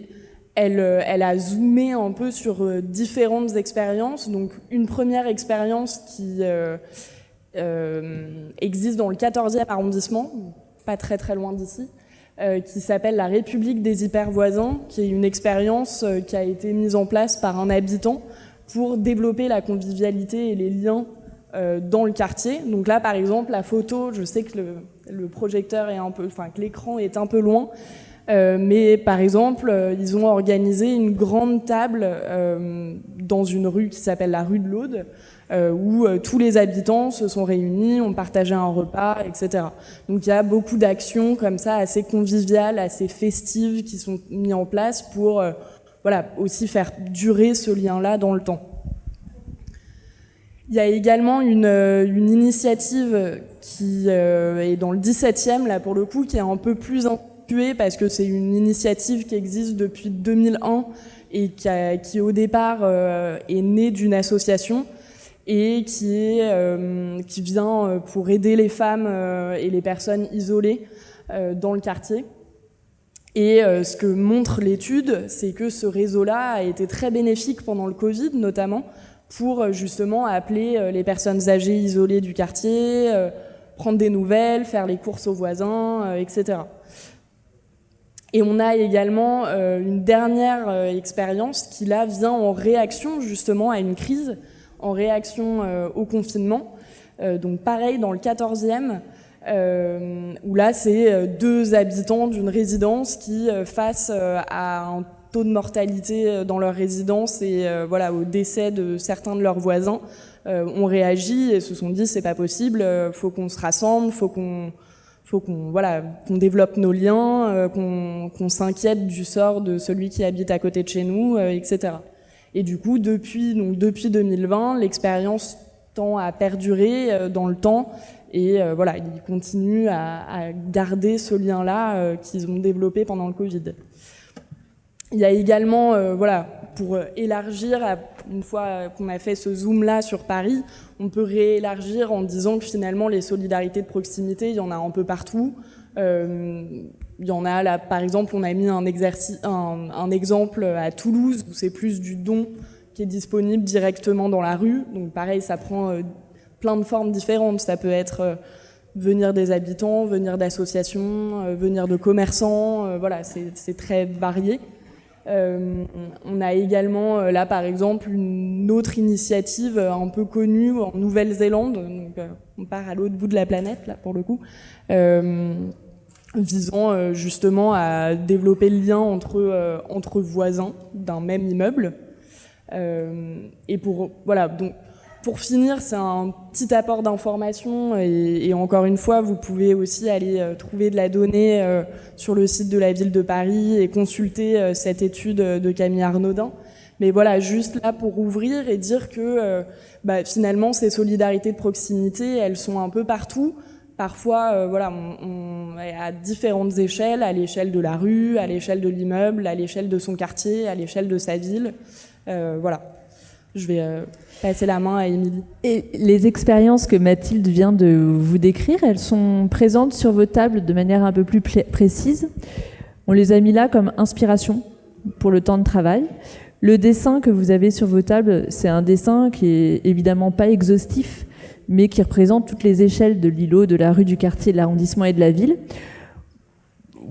elle a zoomé un peu sur différentes expériences. Donc une première expérience qui existe dans le 14e arrondissement, pas très très loin d'ici, qui s'appelle la République des hypervoisins, qui est une expérience qui a été mise en place par un habitant pour développer la convivialité et les liens dans le quartier. Donc là, par exemple, la photo, je sais que le projecteur est que l'écran est un peu loin, mais par exemple, ils ont organisé une grande table dans une rue qui s'appelle la rue de l'Aude, où tous les habitants se sont réunis, ont partagé un repas, etc. Donc il y a beaucoup d'actions comme ça, assez conviviales, assez festives, qui sont mises en place pour aussi faire durer ce lien-là dans le temps. Il y a également une initiative qui est dans le 17e, là pour le coup, qui est un peu plus instituée, parce que c'est une initiative qui existe depuis 2001 et qui au départ est née d'une association, et qui vient pour aider les femmes et les personnes isolées dans le quartier. Et ce que montre l'étude, c'est que ce réseau-là a été très bénéfique pendant le Covid, notamment, pour justement appeler les personnes âgées isolées du quartier, prendre des nouvelles, faire les courses aux voisins, etc. Et on a également une dernière expérience qui, là, vient en réaction justement à une crise, en réaction au confinement. Donc pareil, dans le 14e, où là, c'est 2 habitants d'une résidence qui, face à un taux de mortalité dans leur résidence et au décès de certains de leurs voisins, ont réagi et se sont dit c'est pas possible, faut qu'on se rassemble, faut qu'on développe nos liens, qu'on s'inquiète du sort de celui qui habite à côté de chez nous, etc. Et du coup, depuis 2020, l'expérience tend à perdurer dans le temps et ils continuent à garder ce lien-là qu'ils ont développé pendant le Covid. Il y a également, pour élargir, une fois qu'on a fait ce zoom-là sur Paris, on peut réélargir en disant que finalement les solidarités de proximité, il y en a un peu partout. Il y en a là, par exemple, on a mis un exemple à Toulouse où c'est plus du don qui est disponible directement dans la rue. Donc pareil, ça prend plein de formes différentes. Ça peut être venir des habitants, venir d'associations, venir de commerçants. Voilà, c'est très varié. On a également là par exemple une autre initiative un peu connue en Nouvelle-Zélande, donc on part à l'autre bout de la planète là pour le coup, visant justement à développer le lien entre voisins d'un même immeuble. Et pour finir, c'est un petit apport d'information et encore une fois, vous pouvez aussi aller trouver de la donnée sur le site de la ville de Paris et consulter cette étude de Camille Arnaudin. Mais voilà, juste là pour ouvrir et dire que finalement, ces solidarités de proximité, elles sont un peu partout. Parfois, on est à différentes échelles, à l'échelle de la rue, à l'échelle de l'immeuble, à l'échelle de son quartier, à l'échelle de sa ville. Voilà. Je vais passer la main à Émilie. Et les expériences que Mathilde vient de vous décrire, elles sont présentes sur vos tables de manière un peu plus précise. On les a mis là comme inspiration pour le temps de travail. Le dessin que vous avez sur vos tables, c'est un dessin qui est évidemment pas exhaustif, mais qui représente toutes les échelles de l'îlot, de la rue, du quartier, de l'arrondissement et de la ville,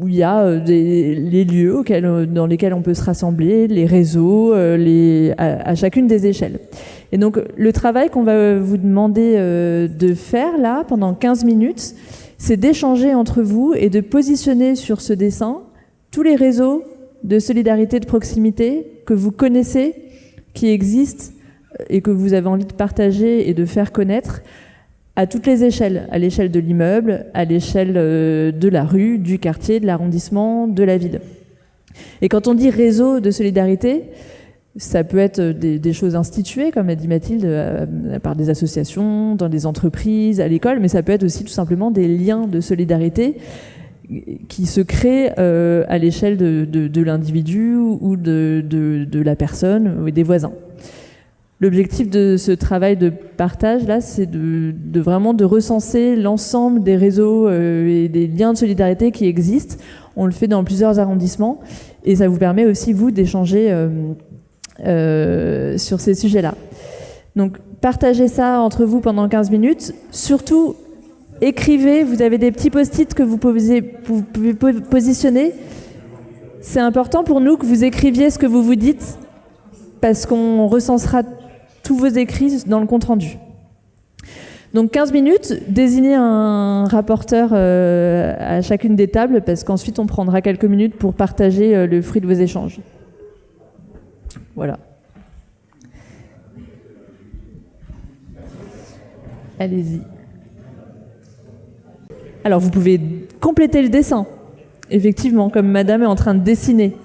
où il y a les lieux dans lesquels on peut se rassembler, les réseaux, à chacune des échelles. Et donc, le travail qu'on va vous demander de faire là, pendant 15 minutes, c'est d'échanger entre vous et de positionner sur ce dessin tous les réseaux de solidarité de proximité que vous connaissez, qui existent et que vous avez envie de partager et de faire connaître à toutes les échelles, à l'échelle de l'immeuble, à l'échelle de la rue, du quartier, de l'arrondissement, de la ville. Et quand on dit réseau de solidarité, ça peut être des choses instituées, comme a dit Mathilde, par des associations, dans des entreprises, à l'école, mais ça peut être aussi tout simplement des liens de solidarité qui se créent à l'échelle de l'individu ou de la personne ou des voisins. L'objectif de ce travail de partage, là, c'est de vraiment de recenser l'ensemble des réseaux et des liens de solidarité qui existent. On le fait dans plusieurs arrondissements et ça vous permet aussi, vous, d'échanger sur ces sujets-là. Donc, partagez ça entre vous pendant 15 minutes. Surtout, écrivez. Vous avez des petits post-it que vous pouvez positionner. C'est important pour nous que vous écriviez ce que vous vous dites parce qu'on recensera tous vos écrits dans le compte-rendu. Donc 15 minutes, désignez un rapporteur à chacune des tables, parce qu'ensuite on prendra quelques minutes pour partager le fruit de vos échanges. Voilà. Allez-y. Alors vous pouvez compléter le dessin, effectivement, comme madame est en train de dessiner.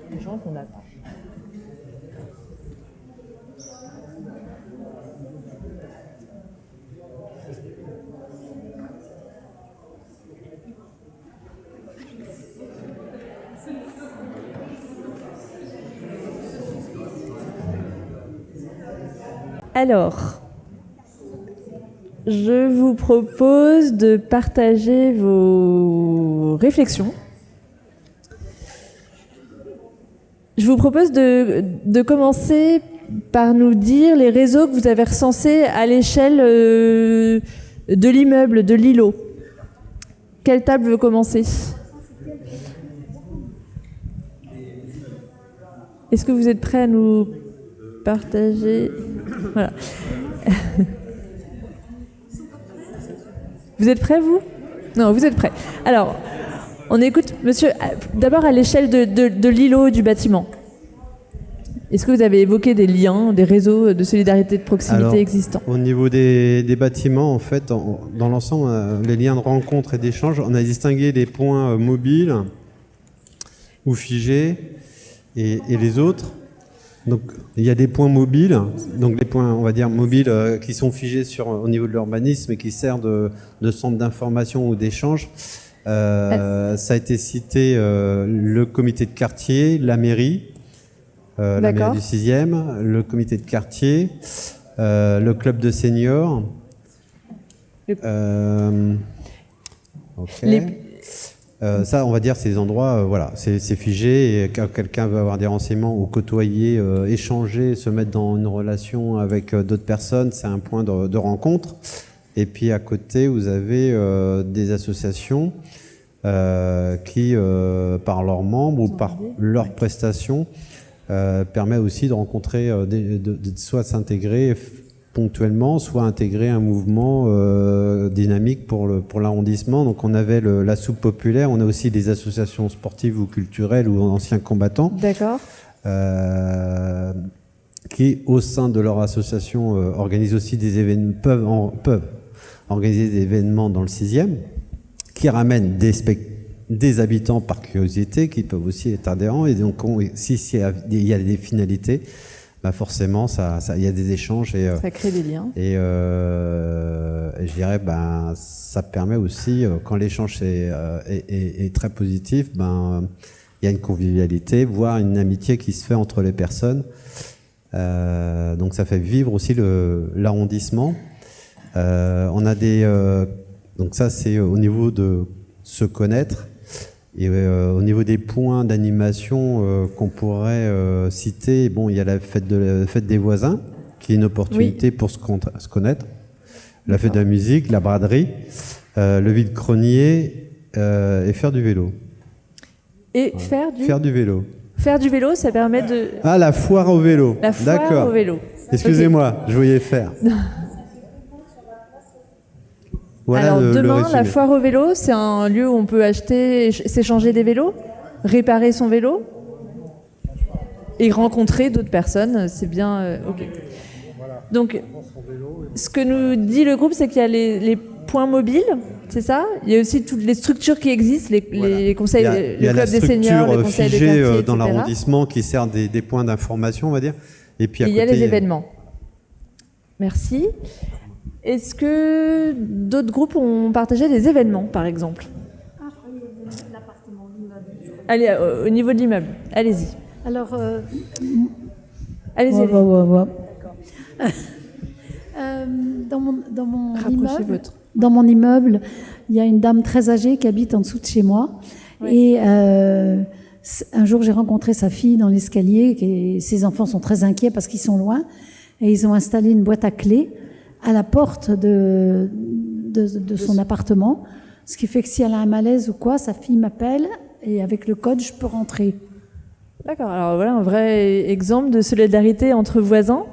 Les gens qu'on n'a pas. Alors, je vous propose de partager vos réflexions. Je vous propose de commencer par nous dire les réseaux que vous avez recensés à l'échelle de l'immeuble, de l'îlot. Quelle table veut commencer ? Est-ce que vous êtes prêts à nous partager ? Voilà. Vous êtes prêts, vous? Non, vous êtes prêts. Alors, on écoute, monsieur, d'abord à l'échelle de l'îlot du bâtiment. Est-ce que vous avez évoqué des liens, des réseaux de solidarité de proximité existants? Au niveau des bâtiments, en fait, dans l'ensemble, les liens de rencontre et d'échange, on a distingué les points mobiles ou figés et les autres. Donc, il y a des points mobiles, donc les points, on va dire, mobiles qui sont figés au niveau de l'urbanisme et qui servent de centre d'information ou d'échange. Ça a été cité le comité de quartier, la mairie du 6e, le comité de quartier, le club de seniors. Ça, on va dire, ces endroits, voilà, c'est figé. Et quand quelqu'un veut avoir des renseignements ou côtoyer, échanger, se mettre dans une relation avec d'autres personnes, c'est un point de rencontre. Et puis à côté, vous avez des associations qui, par leurs membres ou par leurs prestations, permet aussi de rencontrer, soit s'intégrer ponctuellement, soit intégrer un mouvement dynamique pour l'arrondissement. Donc on avait la soupe populaire, on a aussi des associations sportives ou culturelles ou anciens combattants. D'accord. Qui, au sein de leur association, organisent aussi des événements, peuvent organiser des événements dans le 6e, qui ramènent des habitants par curiosité, qui peuvent aussi être adhérents. Et donc, si il y a des finalités, bah forcément, il y a des échanges. Ça crée des liens. Et je dirais, ben, ça permet aussi, quand l'échange est très positif, ben, il y a une convivialité, voire une amitié qui se fait entre les personnes. Donc ça fait vivre aussi l'arrondissement. On a donc ça, c'est au niveau de se connaître. Et au niveau des points d'animation qu'on pourrait citer, bon, il y a la fête des voisins, qui est une opportunité pour se connaître. La fête de la musique, la braderie, le vide-grenier et faire du vélo. Et faire du vélo. Faire du vélo, ça permet de... Ah, la foire au vélo. La foire au vélo. Excusez-moi, je voulais faire. Voilà. Alors demain, la foire au vélo, c'est un lieu où on peut acheter, s'échanger des vélos, réparer son vélo et rencontrer d'autres personnes. C'est bien... ok. Donc, ce que nous dit le groupe, c'est qu'il y a les points mobiles, c'est ça? Il y a aussi toutes les structures qui existent, les conseils, le club des seniors, le conseil des quartiers, etc. Dans l'arrondissement qui sert des points d'information, on va dire. Et puis à côté, il y a les événements. Merci. Est-ce que d'autres groupes ont partagé des événements, par exemple? Allez, au niveau de l'immeuble, allez-y. Alors, allez-y. Dans mon immeuble, il y a une dame très âgée qui habite en dessous de chez moi. Oui. Et un jour, j'ai rencontré sa fille dans l'escalier. Et ses enfants sont très inquiets parce qu'ils sont loin. Et ils ont installé une boîte à clés à la porte de son appartement. Ce qui fait que si elle a un malaise ou quoi, sa fille m'appelle et avec le code, je peux rentrer. D'accord. Alors voilà un vrai exemple de solidarité entre voisins.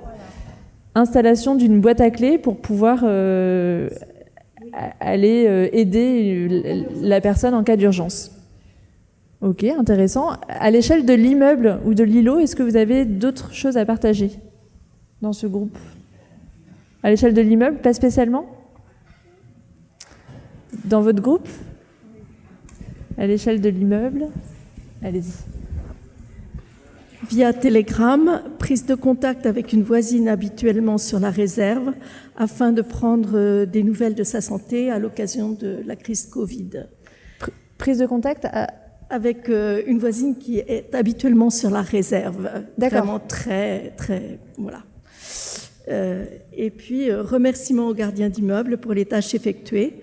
Installation d'une boîte à clés pour pouvoir aller aider la personne en cas d'urgence. Ok, intéressant. À l'échelle de l'immeuble ou de l'îlot, est-ce que vous avez d'autres choses à partager dans ce groupe? À l'échelle de l'immeuble, pas spécialement? Dans votre groupe? À l'échelle de l'immeuble? Allez-y. Via Telegram, prise de contact avec une voisine habituellement sur la réserve afin de prendre des nouvelles de sa santé à l'occasion de la crise Covid. Prise de contact avec une voisine qui est habituellement sur la réserve. D'accord. Vraiment très, très... Voilà. Et puis, remerciement aux gardiens d'immeuble pour les tâches effectuées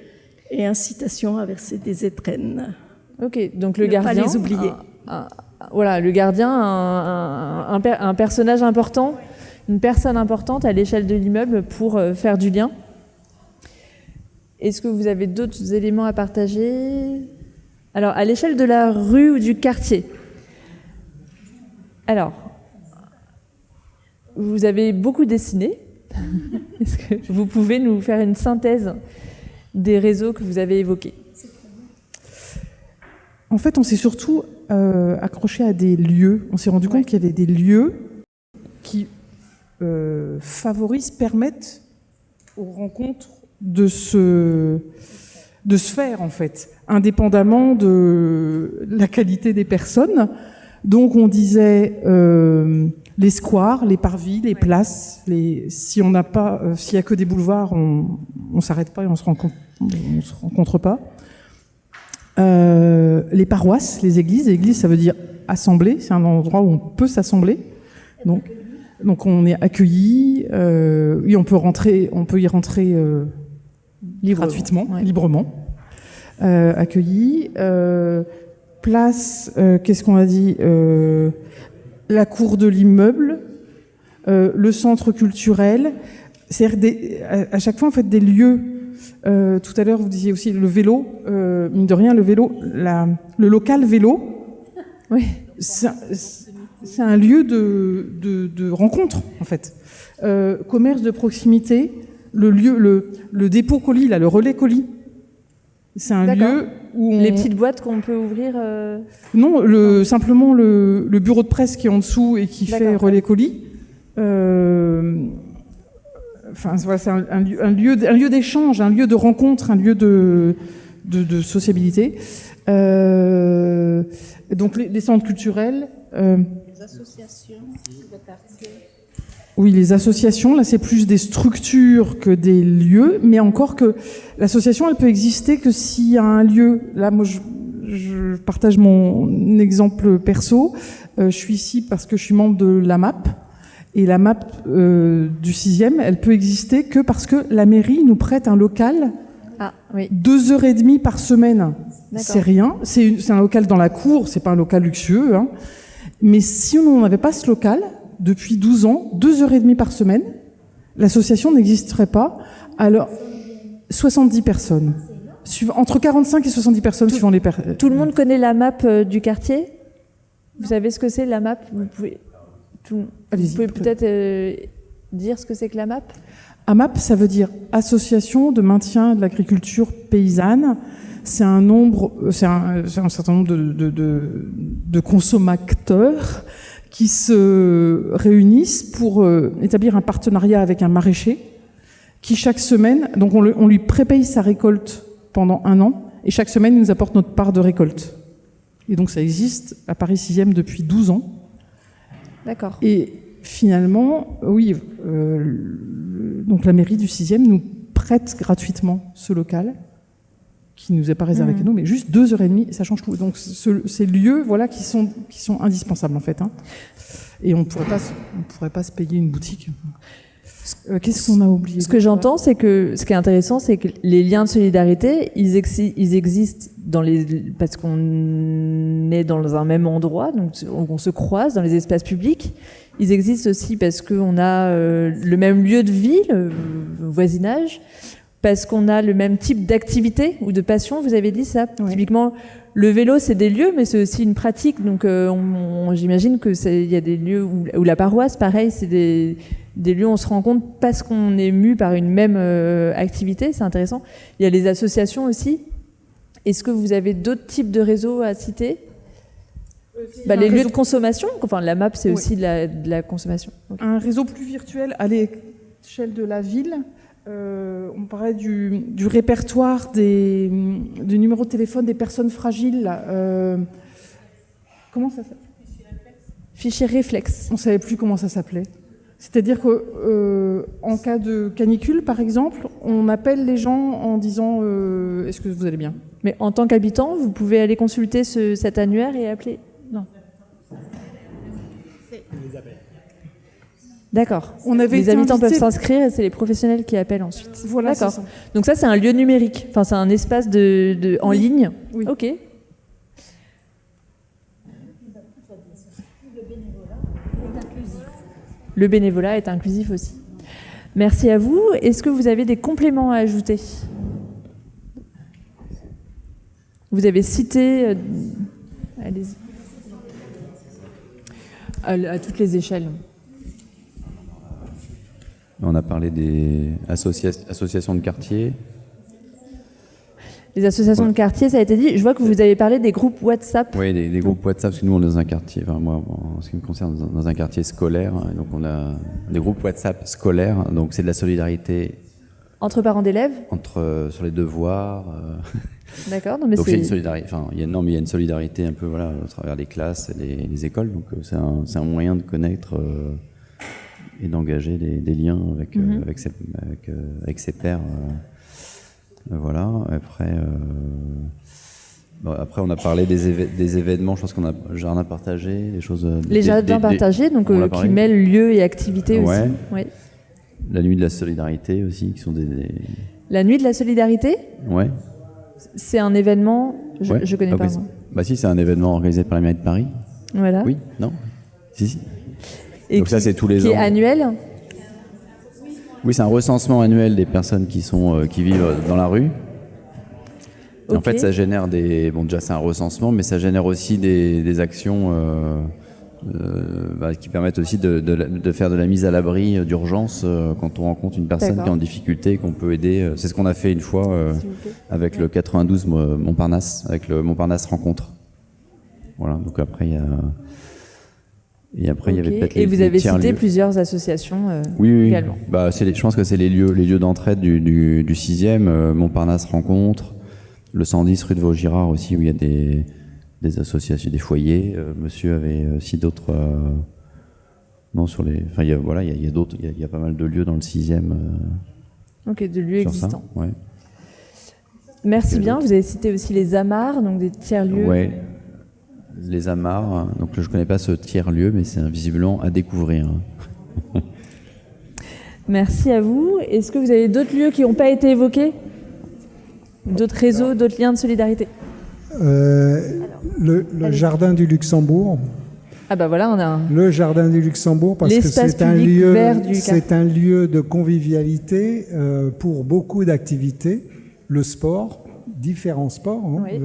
et incitation à verser des étrennes. Ok, donc le gardien... Ne pas les oublier. Voilà, le gardien, un personnage important, une personne importante à l'échelle de l'immeuble pour faire du lien. Est-ce que vous avez d'autres éléments à partager? Alors, à l'échelle de la rue ou du quartier. Alors, vous avez beaucoup dessiné. Est-ce que vous pouvez nous faire une synthèse des réseaux que vous avez évoqués? En fait, on s'est surtout accroché à des lieux. On s'est rendu compte qu'il y avait des lieux qui permettent aux rencontres de se faire, en fait, indépendamment de la qualité des personnes. Donc, on disait les squares, les parvis, les places. Si on n'a pas, s'il y a que des boulevards, on s'arrête pas et on se rencontre pas. Les paroisses, les églises. L'église, ça veut dire assemblée. C'est un endroit où on peut s'assembler. Donc on est accueilli. Oui, on peut y rentrer gratuitement, librement. Accueilli. Place. Qu'est-ce qu'on a dit? La cour de l'immeuble, le centre culturel. C'est-à-dire à chaque fois, en fait, des lieux. Tout à l'heure, vous disiez aussi le vélo. Mine de rien, le vélo, le local vélo, c'est un lieu de rencontre, en fait. Commerce de proximité, le dépôt colis, le relais colis. C'est un lieu où les petites boîtes qu'on peut ouvrir. Non, simplement le bureau de presse qui est en dessous et qui fait relais colis. Enfin, voilà, c'est un lieu d'échange, un lieu de rencontre, un lieu de sociabilité. Donc les centres culturels. Les associations de quartier. Oui, les associations, là c'est plus des structures que des lieux, mais encore que l'association elle peut exister que s'il y a un lieu. Là, moi je partage mon exemple perso. Je suis ici parce que je suis membre de la MAP. Et la MAP du 6e, elle peut exister que parce que la mairie nous prête un local 2h30 par semaine. C'est rien. C'est un local dans la cour, c'est pas un local luxueux. Hein. Mais si on n'avait pas ce local, depuis 12 ans, 2h30 par semaine, l'association n'existerait pas. Alors, 70 personnes. Entre 45 et 70 personnes suivant les personnes. Tout le monde connaît la map du quartier? Vous savez ce que c'est la map? Vous pouvez peut-être dire ce que c'est que la MAP? AMAP, ça veut dire Association de maintien de l'agriculture paysanne. C'est un certain nombre de consommateurs qui se réunissent pour établir un partenariat avec un maraîcher qui chaque semaine, donc on lui prépaye sa récolte pendant 1 an et chaque semaine il nous apporte notre part de récolte. Et donc ça existe à Paris 6e depuis 12 ans. D'accord. Et finalement, oui, donc la mairie du 6e nous prête gratuitement ce local, qui ne nous est pas réservé qu'à nous, mais juste 2h30, ça change tout. Donc ces lieux, voilà, qui sont indispensables en fait. Hein. Et on ne pourrait pas se payer une boutique. Qu'est-ce qu'on a oublié? Ce que j'entends, c'est que ce qui est intéressant, c'est que les liens de solidarité, ils existent parce qu'on est dans un même endroit, donc on se croise dans les espaces publics. Ils existent aussi parce qu'on a le même lieu de vie, le voisinage, parce qu'on a le même type d'activité ou de passion. Vous avez dit ça. Ouais. Typiquement, le vélo, c'est des lieux, mais c'est aussi une pratique. Donc, j'imagine que il y a des lieux où la paroisse, pareil, c'est des lieux où on se rencontre parce qu'on est mu par une même activité. C'est intéressant. Il y a les associations aussi. Est-ce que vous avez d'autres types de réseaux à citer? Les lieux de consommation. Enfin, la MAP, c'est aussi de la consommation. Okay. Un réseau plus virtuel à l'échelle de la ville. On parlait du répertoire du numéro de téléphone des personnes fragiles. Comment ça s'appelle? Fichier réflexe. On ne savait plus comment ça s'appelait. C'est-à-dire qu'en cas de canicule, par exemple, on appelle les gens en disant est-ce que vous allez bien? Mais en tant qu'habitant, vous pouvez aller consulter cet annuaire et appeler? Non. D'accord. Les habitants peuvent s'inscrire et c'est les professionnels qui appellent ensuite. Voilà. D'accord. Donc ça, c'est un lieu numérique. Enfin, c'est un espace en ligne. Oui. Ok. Le bénévolat est inclusif aussi. Merci à vous. Est-ce que vous avez des compléments à ajouter? Vous avez cité... allez-y. À toutes les échelles. On a parlé des associations de quartier. Les associations de quartier, ça a été dit. Je vois que vous avez parlé des groupes WhatsApp. Oui, des groupes WhatsApp, parce que nous, on est dans un quartier, enfin moi, en ce qui me concerne, dans un quartier scolaire. Donc on a des groupes WhatsApp scolaires, donc c'est de la solidarité. Entre parents d'élèves sur les devoirs. D'accord. Non, mais donc il y a une solidarité, il y a une solidarité un peu voilà, à travers les classes et les écoles. Donc c'est un moyen de connaître et d'engager des liens avec ses pairs. Voilà. Après, on a parlé des événements. Je pense qu'on a jardin partagé, les choses. Les jardins partagés, donc qui mêlent lieu et activité aussi. Ouais. La nuit de la solidarité aussi, qui sont des... La nuit de la solidarité. Ouais. C'est un événement. Je connais pas. Bah si, c'est un événement organisé par la mairie de Paris. Voilà. Oui. Non. Si. Et donc ça, c'est tous les ans. Qui est annuel. Oui, c'est un recensement annuel des personnes qui vivent dans la rue. Okay. En fait, ça génère déjà c'est un recensement, mais ça génère aussi des actions qui permettent aussi de faire de la mise à l'abri d'urgence quand on rencontre une personne qui est en difficulté, qu'on peut aider. C'est ce qu'on a fait une fois avec le 92 Montparnasse, avec le Montparnasse Rencontre. Voilà. Donc après, il y a. Et après, il y avait peut-être et vous avez cité plusieurs associations oui. également. Bah, je pense que c'est les lieux d'entraide du 6e, Montparnasse Rencontre, le 110 rue de Vaugirard aussi, où il y a des associations, des foyers. Monsieur avait aussi d'autres... non, sur les... Enfin, il y a d'autres... Il y a pas mal de lieux dans le 6e. Ok, de lieux existants. Ça, ouais. Merci bien. Vous avez cité aussi les amarres, donc des tiers-lieux. Ouais. Les amarres, donc je ne connais pas ce tiers-lieu, mais c'est visiblement à découvrir. Merci à vous. Est-ce que vous avez d'autres lieux qui n'ont pas été évoqués? D'autres réseaux, d'autres liens de solidarité? Le jardin du Luxembourg. Ah bah voilà, on a le jardin du Luxembourg, parce que c'est un lieu de convivialité pour beaucoup d'activités. Le sport, différents sports. Hein. Oui.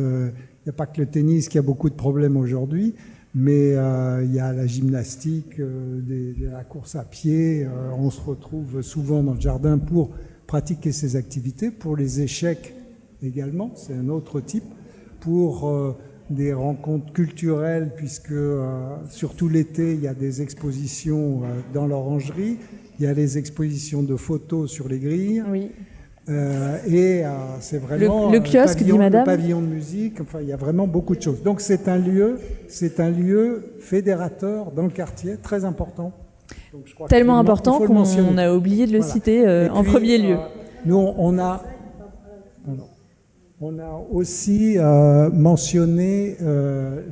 Il n'y a pas que le tennis qui a beaucoup de problèmes aujourd'hui, mais il y a la gymnastique, la course à pied. On se retrouve souvent dans le jardin pour pratiquer ces activités. Pour les échecs également, c'est un autre type. Pour des rencontres culturelles, puisque surtout l'été, il y a des expositions dans l'orangerie. Il y a les expositions de photos sur les grilles. Oui. C'est vraiment le kiosque, dit madame. Le pavillon de musique, enfin il y a vraiment beaucoup de choses. Donc c'est un lieu fédérateur dans le quartier, très important. Donc, je crois tellement important qu'on a oublié de le citer en premier lieu. Nous on a aussi mentionné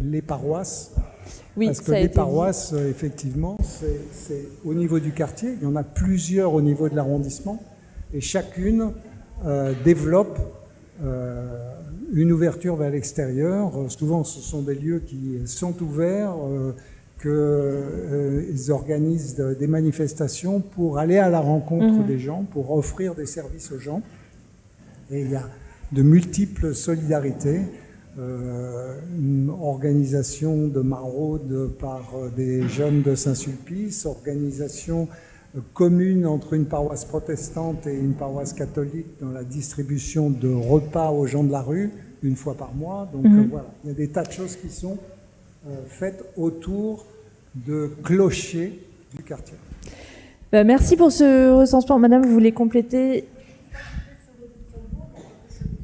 les paroisses. Oui, parce que les paroisses, effectivement, c'est au niveau du quartier. Il y en a plusieurs au niveau de l'arrondissement. Et chacune développe une ouverture vers l'extérieur. Souvent, ce sont des lieux qui sont ouverts, qu'ils organisent des manifestations pour aller à la rencontre des gens, pour offrir des services aux gens. Et il y a de multiples solidarités. Une organisation de maraude par des jeunes de Saint-Sulpice, organisation commune entre une paroisse protestante et une paroisse catholique dans la distribution de repas aux gens de la rue, une fois par mois. Donc voilà, il y a des tas de choses qui sont faites autour de clochers du quartier. Merci pour ce recensement. Madame, vous voulez compléter?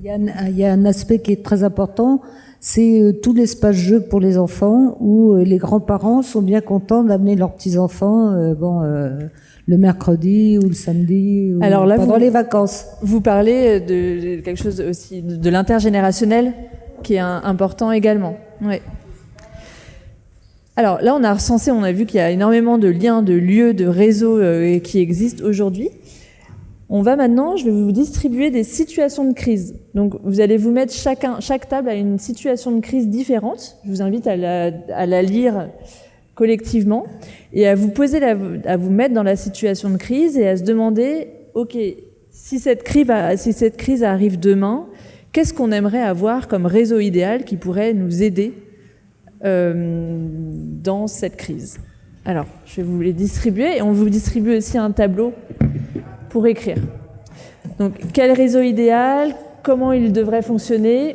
Il y a un aspect qui est très important, c'est tout l'espace jeu pour les enfants, où les grands-parents sont bien contents d'amener leurs petits-enfants le mercredi ou le samedi ou pendant les vacances. Vous parlez de quelque chose aussi, de l'intergénérationnel, qui est important également. Ouais. Alors là, on a recensé, on a vu qu'il y a énormément de liens, de lieux, de réseaux qui existent aujourd'hui. On va maintenant, je vais vous distribuer des situations de crise. Donc, vous allez vous mettre chaque table à une situation de crise différente. Je vous invite à la lire collectivement et à vous mettre dans la situation de crise et à se demander, ok, si cette crise arrive demain, qu'est-ce qu'on aimerait avoir comme réseau idéal qui pourrait nous aider dans cette crise? Alors, je vais vous les distribuer et on vous distribue aussi un tableau pour écrire. Donc, quel réseau idéal? Comment il devrait fonctionner?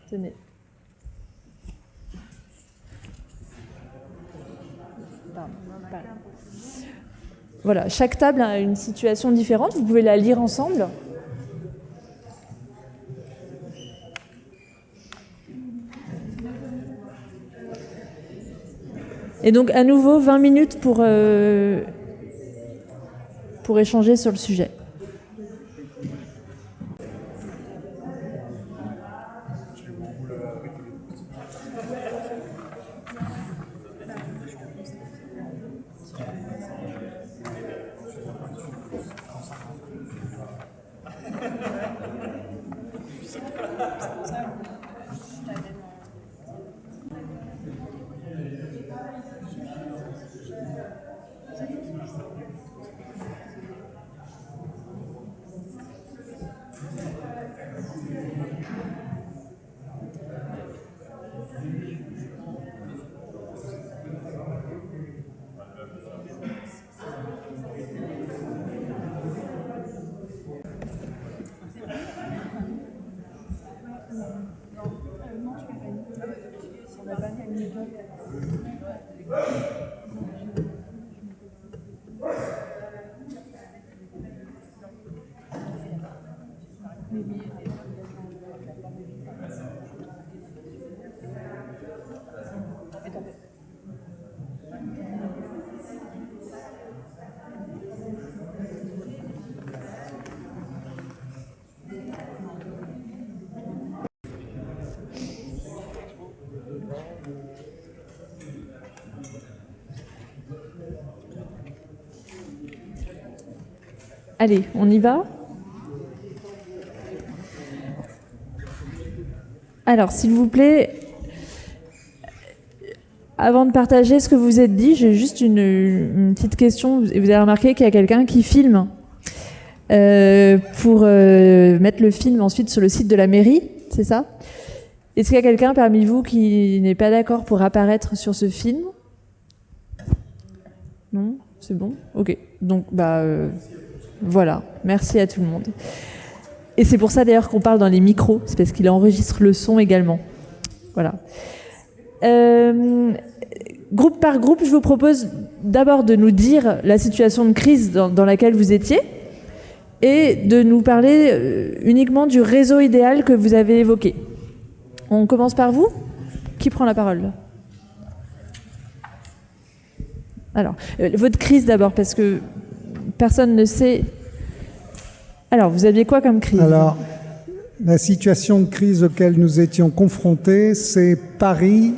Tenez. Voilà, chaque table a une situation différente. Vous pouvez la lire ensemble. Et donc, à nouveau, 20 minutes pour échanger sur le sujet. Allez, on y va? Alors, s'il vous plaît, avant de partager ce que vous êtes dit, j'ai juste une petite question. Vous avez remarqué qu'il y a quelqu'un qui filme pour mettre le film ensuite sur le site de la mairie, c'est ça? Est-ce qu'il y a quelqu'un parmi vous qui n'est pas d'accord pour apparaître sur ce film? Non? C'est bon? Ok. Donc, voilà. Merci à tout le monde. Et c'est pour ça d'ailleurs qu'on parle dans les micros, c'est parce qu'il enregistre le son également. Voilà. Groupe par groupe, je vous propose d'abord de nous dire la situation de crise dans laquelle vous étiez et de nous parler uniquement du réseau idéal que vous avez évoqué. On commence par vous? Qui prend la parole? Alors, votre crise d'abord, parce que personne ne sait. Alors, vous aviez quoi comme crise? Alors, la situation de crise auquel nous étions confrontés, c'est Paris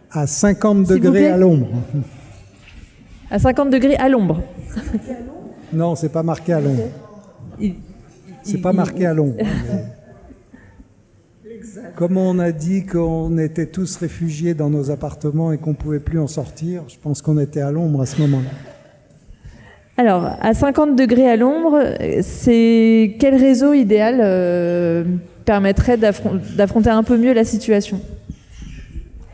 à 50 degrés à l'ombre. À 50 degrés à l'ombre? Non, c'est pas marqué à l'ombre. C'est pas marqué à l'ombre. Comme on a dit qu'on était tous réfugiés dans nos appartements et qu'on ne pouvait plus en sortir, je pense qu'on était à l'ombre à ce moment-là. Alors, à 50 degrés à l'ombre, c'est quel réseau idéal permettrait d'affronter un peu mieux la situation?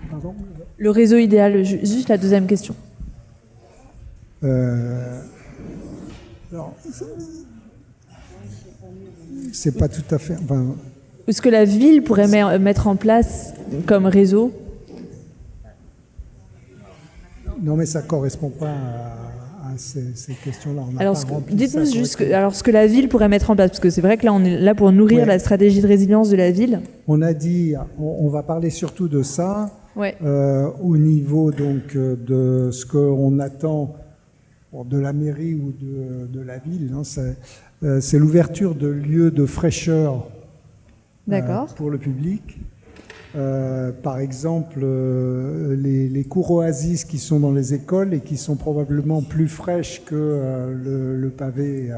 Pardon? Le réseau idéal, juste la deuxième question. Alors, c'est pas tout à fait... Enfin, est-ce que la ville pourrait mettre en place comme réseau? Non, mais ça ne correspond pas à ces questions-là. Alors, dites-nous juste ce que la ville pourrait mettre en place, parce que c'est vrai que là, on est là pour nourrir la stratégie de résilience de la ville. On a dit, on va parler surtout de ça, au niveau donc de ce qu'on attend de la mairie ou de la ville. Hein, c'est l'ouverture de lieux de fraîcheur pour le public. Par exemple, les cours oasis qui sont dans les écoles et qui sont probablement plus fraîches que le pavé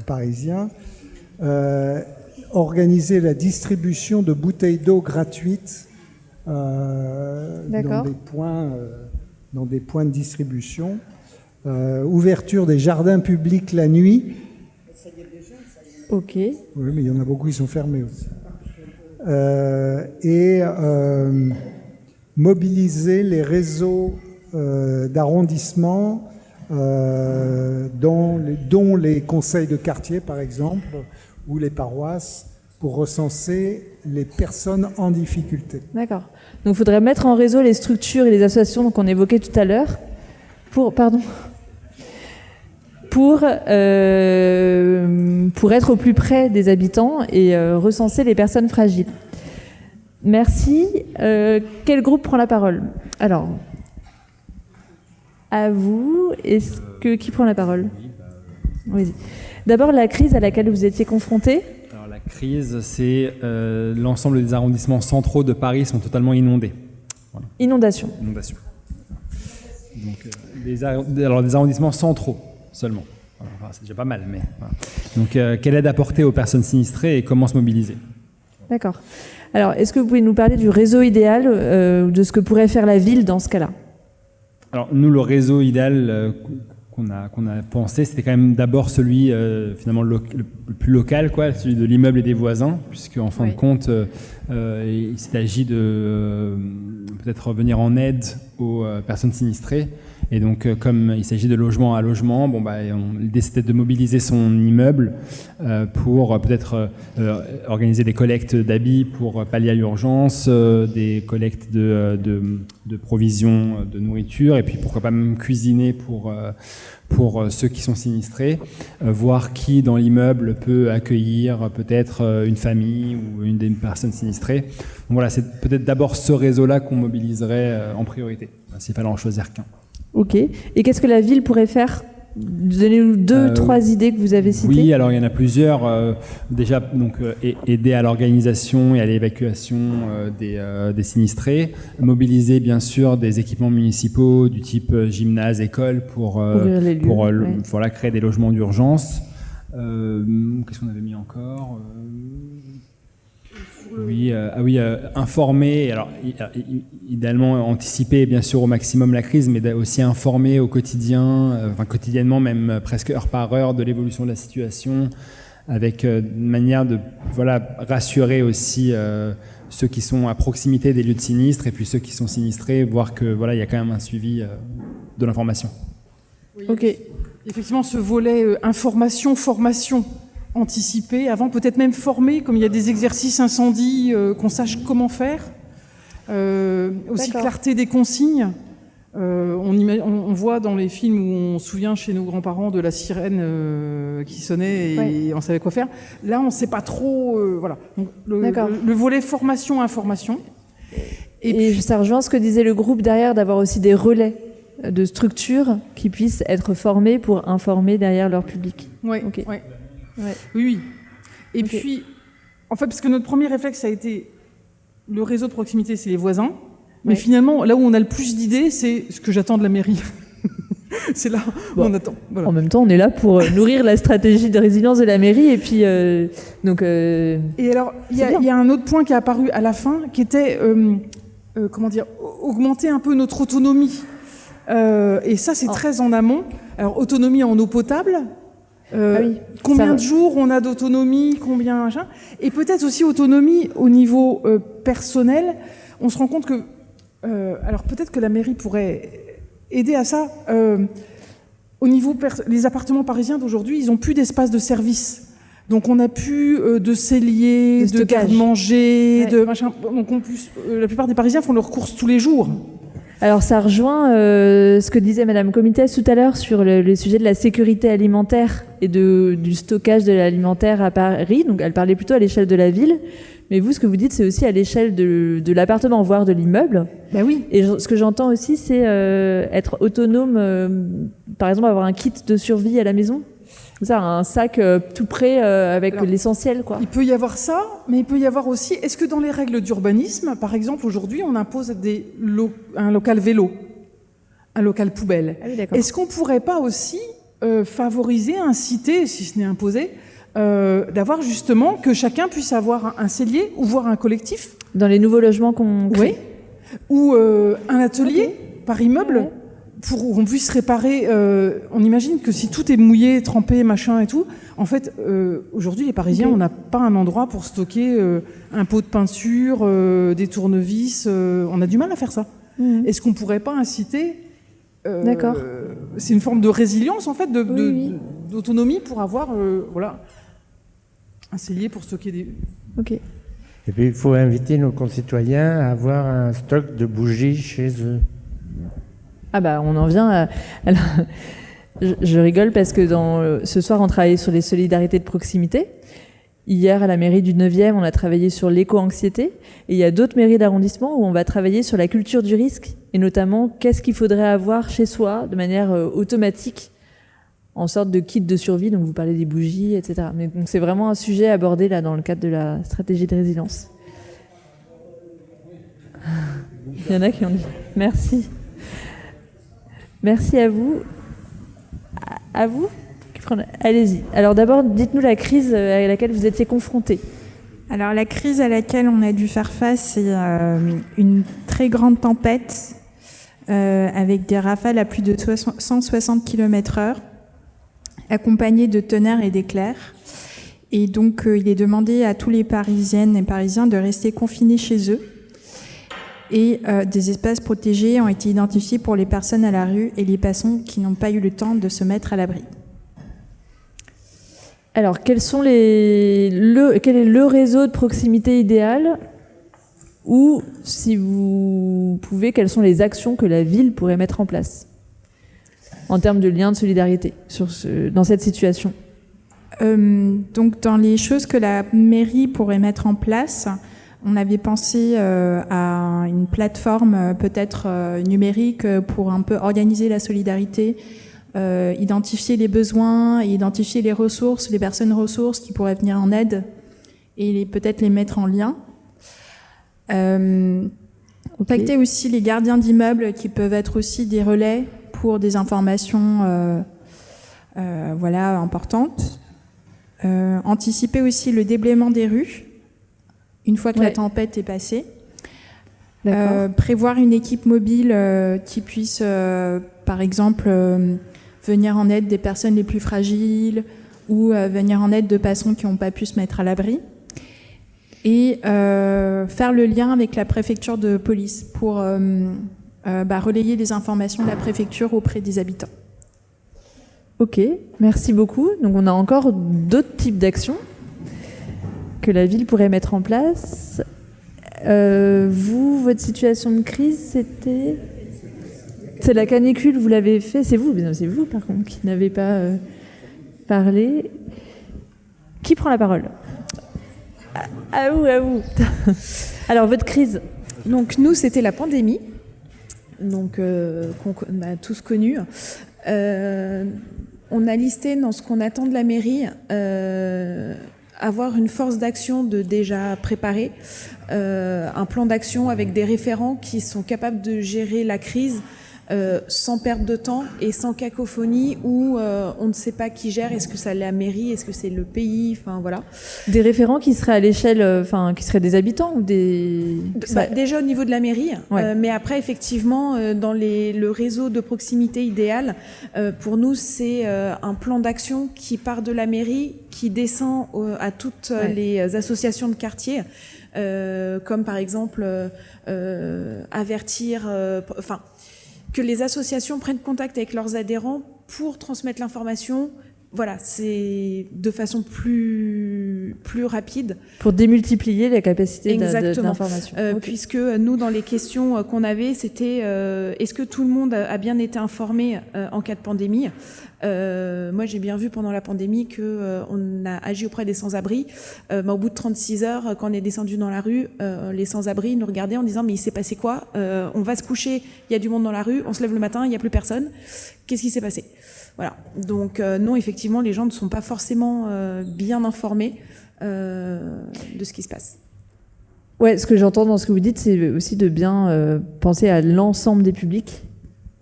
parisien. Organiser la distribution de bouteilles d'eau gratuites dans des points de distribution. Ouverture des jardins publics la nuit. Ok. Oui, mais il y en a beaucoup qui sont fermés aussi. Mobiliser les réseaux d'arrondissement dont les conseils de quartier, par exemple, ou les paroisses, pour recenser les personnes en difficulté. D'accord. Donc il faudrait mettre en réseau les structures et les associations qu'on évoquait tout à l'heure pour être au plus près des habitants et recenser les personnes fragiles. Merci. Quel groupe prend la parole? Alors, à vous. Qui prend la parole? Oui. D'abord, la crise à laquelle vous étiez confrontés. Alors, la crise, c'est l'ensemble des arrondissements centraux de Paris sont totalement inondés. Voilà. Inondation. Inondation. Donc, des arrondissements centraux seulement. Enfin, c'est déjà pas mal, mais voilà. Donc, quelle aide apporter aux personnes sinistrées et comment se mobiliser? D'accord. Alors, est-ce que vous pouvez nous parler du réseau idéal, de ce que pourrait faire la ville dans ce cas-là? Alors, nous, le réseau idéal qu'on a pensé, c'était quand même d'abord celui, finalement, le plus local, quoi, celui de l'immeuble et des voisins, puisque, en fin de compte, il s'agit de peut-être venir en aide aux personnes sinistrées. Et donc, comme il s'agit de logement à logement, l'idée c'était de mobiliser son immeuble pour peut-être organiser des collectes d'habits pour pallier à l'urgence, des collectes de provisions de nourriture, et puis pourquoi pas même cuisiner pour ceux qui sont sinistrés, voir qui dans l'immeuble peut accueillir peut-être une famille ou une des personnes sinistrées. Donc voilà, c'est peut-être d'abord ce réseau-là qu'on mobiliserait en priorité, s'il fallait en choisir qu'un. Ok. Et qu'est-ce que la ville pourrait faire? Donnez-nous trois idées que vous avez citées. Oui, alors il y en a plusieurs. Déjà, donc, aider à l'organisation et à l'évacuation des sinistrés. Mobiliser, bien sûr, des équipements municipaux du type gymnase, école pour créer des logements d'urgence. Qu'est-ce qu'on avait mis encore? Informer, alors idéalement anticiper bien sûr au maximum la crise, mais aussi informer au quotidien, quotidiennement, même presque heure par heure, de l'évolution de la situation, avec une manière de rassurer aussi ceux qui sont à proximité des lieux de sinistre et puis ceux qui sont sinistrés, voir que il y a quand même un suivi de l'information. Oui, ok. Effectivement, ce volet information, formation. Anticiper, avant peut-être même former, comme il y a des exercices incendie, qu'on sache comment faire. Aussi clarté des consignes. On voit dans les films où on se souvient chez nos grands-parents de la sirène qui sonnait et on savait quoi faire. Là, on ne sait pas trop. Voilà. Donc, le volet formation-information. Et ça rejoint ce que disait le groupe derrière, d'avoir aussi des relais de structures qui puissent être formés pour informer derrière leur public. Oui, okay. Ouais. Oui. Et puis, en fait, parce que notre premier réflexe, ça a été le réseau de proximité, c'est les voisins. Mais finalement, là où on a le plus d'idées, c'est ce que j'attends de la mairie. C'est là où on attend. Voilà. En même temps, on est là pour nourrir la stratégie de résilience de la mairie. Et puis, Et alors, il y a un autre point qui est apparu à la fin, qui était, augmenter un peu notre autonomie. Et ça, c'est très en amont. Alors, autonomie en eau potable. Combien de jours on a d'autonomie, combien machin, et peut-être aussi autonomie au niveau personnel. On se rend compte que, alors peut-être que la mairie pourrait aider à ça. Au niveau les appartements parisiens d'aujourd'hui, ils n'ont plus d'espace de service. Donc on n'a plus de cellier, de garde-manger, de machin. Donc la plupart des Parisiens font leurs courses tous les jours. Alors ça rejoint ce que disait Madame Comitès tout à l'heure sur le sujet de la sécurité alimentaire et du stockage de l'alimentaire à Paris. Donc elle parlait plutôt à l'échelle de la ville. Mais vous, ce que vous dites, c'est aussi à l'échelle de l'appartement, voire de l'immeuble. Ben oui. Et ce que j'entends aussi, c'est être autonome, par exemple avoir un kit de survie à la maison. Ça, un sac tout prêt avec l'essentiel, quoi. Il peut y avoir ça, mais il peut y avoir aussi... Est-ce que dans les règles d'urbanisme, par exemple, aujourd'hui, on impose un local vélo, un local poubelle. Ah oui, d'accord. Est-ce qu'on pourrait pas aussi favoriser, inciter, si ce n'est imposé, d'avoir justement que chacun puisse avoir un cellier ou voire un collectif? Dans les nouveaux logements qu'on crée. Oui. Ou un atelier par immeuble. Ouais. Pour qu'on puisse réparer, on imagine que si tout est mouillé, trempé, machin et tout, en fait, aujourd'hui, les Parisiens, on n'a pas un endroit pour stocker un pot de peinture, des tournevis, on a du mal à faire ça. Est-ce qu'on pourrait pas inciter D'accord. C'est une forme de résilience, en fait, d'autonomie pour avoir un cellier pour stocker des... Ok. Et puis, il faut inviter nos concitoyens à avoir un stock de bougies chez eux. Ah bah, on en vient à... Alors, je rigole parce que ce soir, on travaillait sur les solidarités de proximité. Hier, à la mairie du 9e, on a travaillé sur l'éco-anxiété. Et il y a d'autres mairies d'arrondissement où on va travailler sur la culture du risque, et notamment qu'est-ce qu'il faudrait avoir chez soi de manière automatique, en sorte de kit de survie. Donc vous parlez des bougies, etc. Mais donc c'est vraiment un sujet abordé là dans le cadre de la stratégie de résilience. Il y en a qui ont dit merci. Merci à vous. À vous. Allez-y. Alors d'abord, dites-nous la crise à laquelle vous étiez confrontés. Alors la crise à laquelle on a dû faire face, c'est une très grande tempête avec des rafales à plus de 160 km/h, accompagnées de tonnerres et d'éclairs. Et donc il est demandé à tous les Parisiennes et Parisiens de rester confinés chez eux. Et des espaces protégés ont été identifiés pour les personnes à la rue et les passants qui n'ont pas eu le temps de se mettre à l'abri. Alors, quel est le réseau de proximité idéal, ou, si vous pouvez, quelles sont les actions que la ville pourrait mettre en place en termes de lien de solidarité dans cette situation? Donc, dans les choses que la mairie pourrait mettre en place, on avait pensé à une plateforme peut-être numérique pour un peu organiser la solidarité, identifier les besoins et identifier les ressources, les personnes ressources qui pourraient venir en aide et peut-être les mettre en lien. Contacter aussi les gardiens d'immeubles qui peuvent être aussi des relais pour des informations importantes. Anticiper aussi le déblaiement des rues une fois que la tempête est passée. Prévoir une équipe mobile qui puisse, par exemple, venir en aide des personnes les plus fragiles ou venir en aide de passants qui n'ont pas pu se mettre à l'abri. Et faire le lien avec la préfecture de police pour relayer les informations de la préfecture auprès des habitants. Ok, merci beaucoup. Donc on a encore d'autres types d'actions que la ville pourrait mettre en place. Votre situation de crise, c'était... C'est la canicule, vous l'avez fait. C'est vous par contre qui n'avez pas parlé. Qui prend la parole? À vous. Alors, votre crise. Donc, nous, c'était la pandémie, donc qu'on a tous connue. On a listé dans ce qu'on attend de la mairie avoir une force d'action déjà préparée, un plan d'action avec des référents qui sont capables de gérer la crise sans perte de temps et sans cacophonie où on ne sait pas qui gère, est-ce que c'est la mairie, est-ce que c'est le pays, enfin voilà. Des référents qui seraient à l'échelle, qui seraient des habitants ou des... Déjà au niveau de la mairie, mais après effectivement dans le réseau de proximité idéal, pour nous c'est un plan d'action qui part de la mairie, qui descend à toutes les associations de quartier, comme par exemple avertir, que les associations prennent contact avec leurs adhérents pour transmettre l'information. Voilà, c'est de façon plus rapide. Pour démultiplier la capacité d'information. Puisque nous, dans les questions qu'on avait, c'était est-ce que tout le monde a bien été informé en cas de pandémie? Moi, j'ai bien vu pendant la pandémie qu'on a agi auprès des sans-abri. Au bout de 36 heures, quand on est descendu dans la rue, les sans-abri nous regardaient en disant « mais il s'est passé quoi? On va se coucher, il y a du monde dans la rue, on se lève le matin, il n'y a plus personne. Qu'est-ce qui s'est passé ?» Voilà. Donc non, effectivement, les gens ne sont pas forcément bien informés de ce qui se passe. Ouais, ce que j'entends dans ce que vous dites, c'est aussi de bien penser à l'ensemble des publics.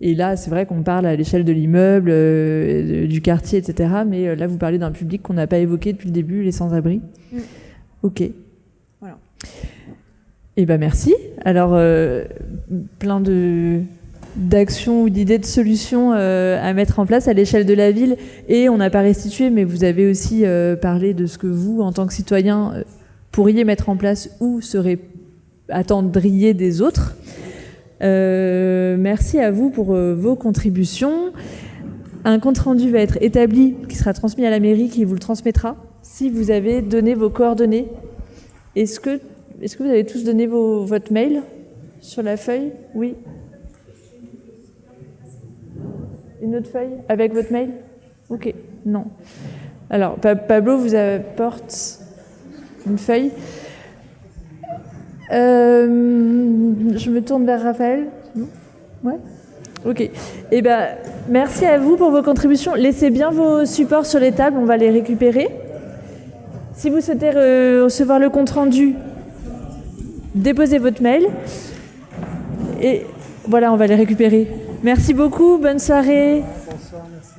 Et là, c'est vrai qu'on parle à l'échelle de l'immeuble, du quartier, etc. Mais là, vous parlez d'un public qu'on n'a pas évoqué depuis le début, les sans-abri. Ok. Voilà. Eh ben merci. Alors, plein d'actions ou d'idées de solutions à mettre en place à l'échelle de la ville. Et on n'a pas restitué, mais vous avez aussi parlé de ce que vous, en tant que citoyen, pourriez mettre en place ou attendriez des autres. Merci à vous pour vos contributions. Un compte-rendu va être établi, qui sera transmis à la mairie, qui vous le transmettra, si vous avez donné vos coordonnées. Est-ce que vous avez tous donné votre mail sur la feuille? Oui. Une autre feuille avec votre mail? Ok, non. Alors, Pablo vous apporte une feuille. Je me tourne vers Raphaël. Ouais. Ok. Eh ben, merci à vous pour vos contributions. Laissez bien vos supports sur les tables, on va les récupérer. Si vous souhaitez recevoir le compte-rendu, déposez votre mail. Et voilà, on va les récupérer. Merci beaucoup, bonne soirée. Bonsoir, merci.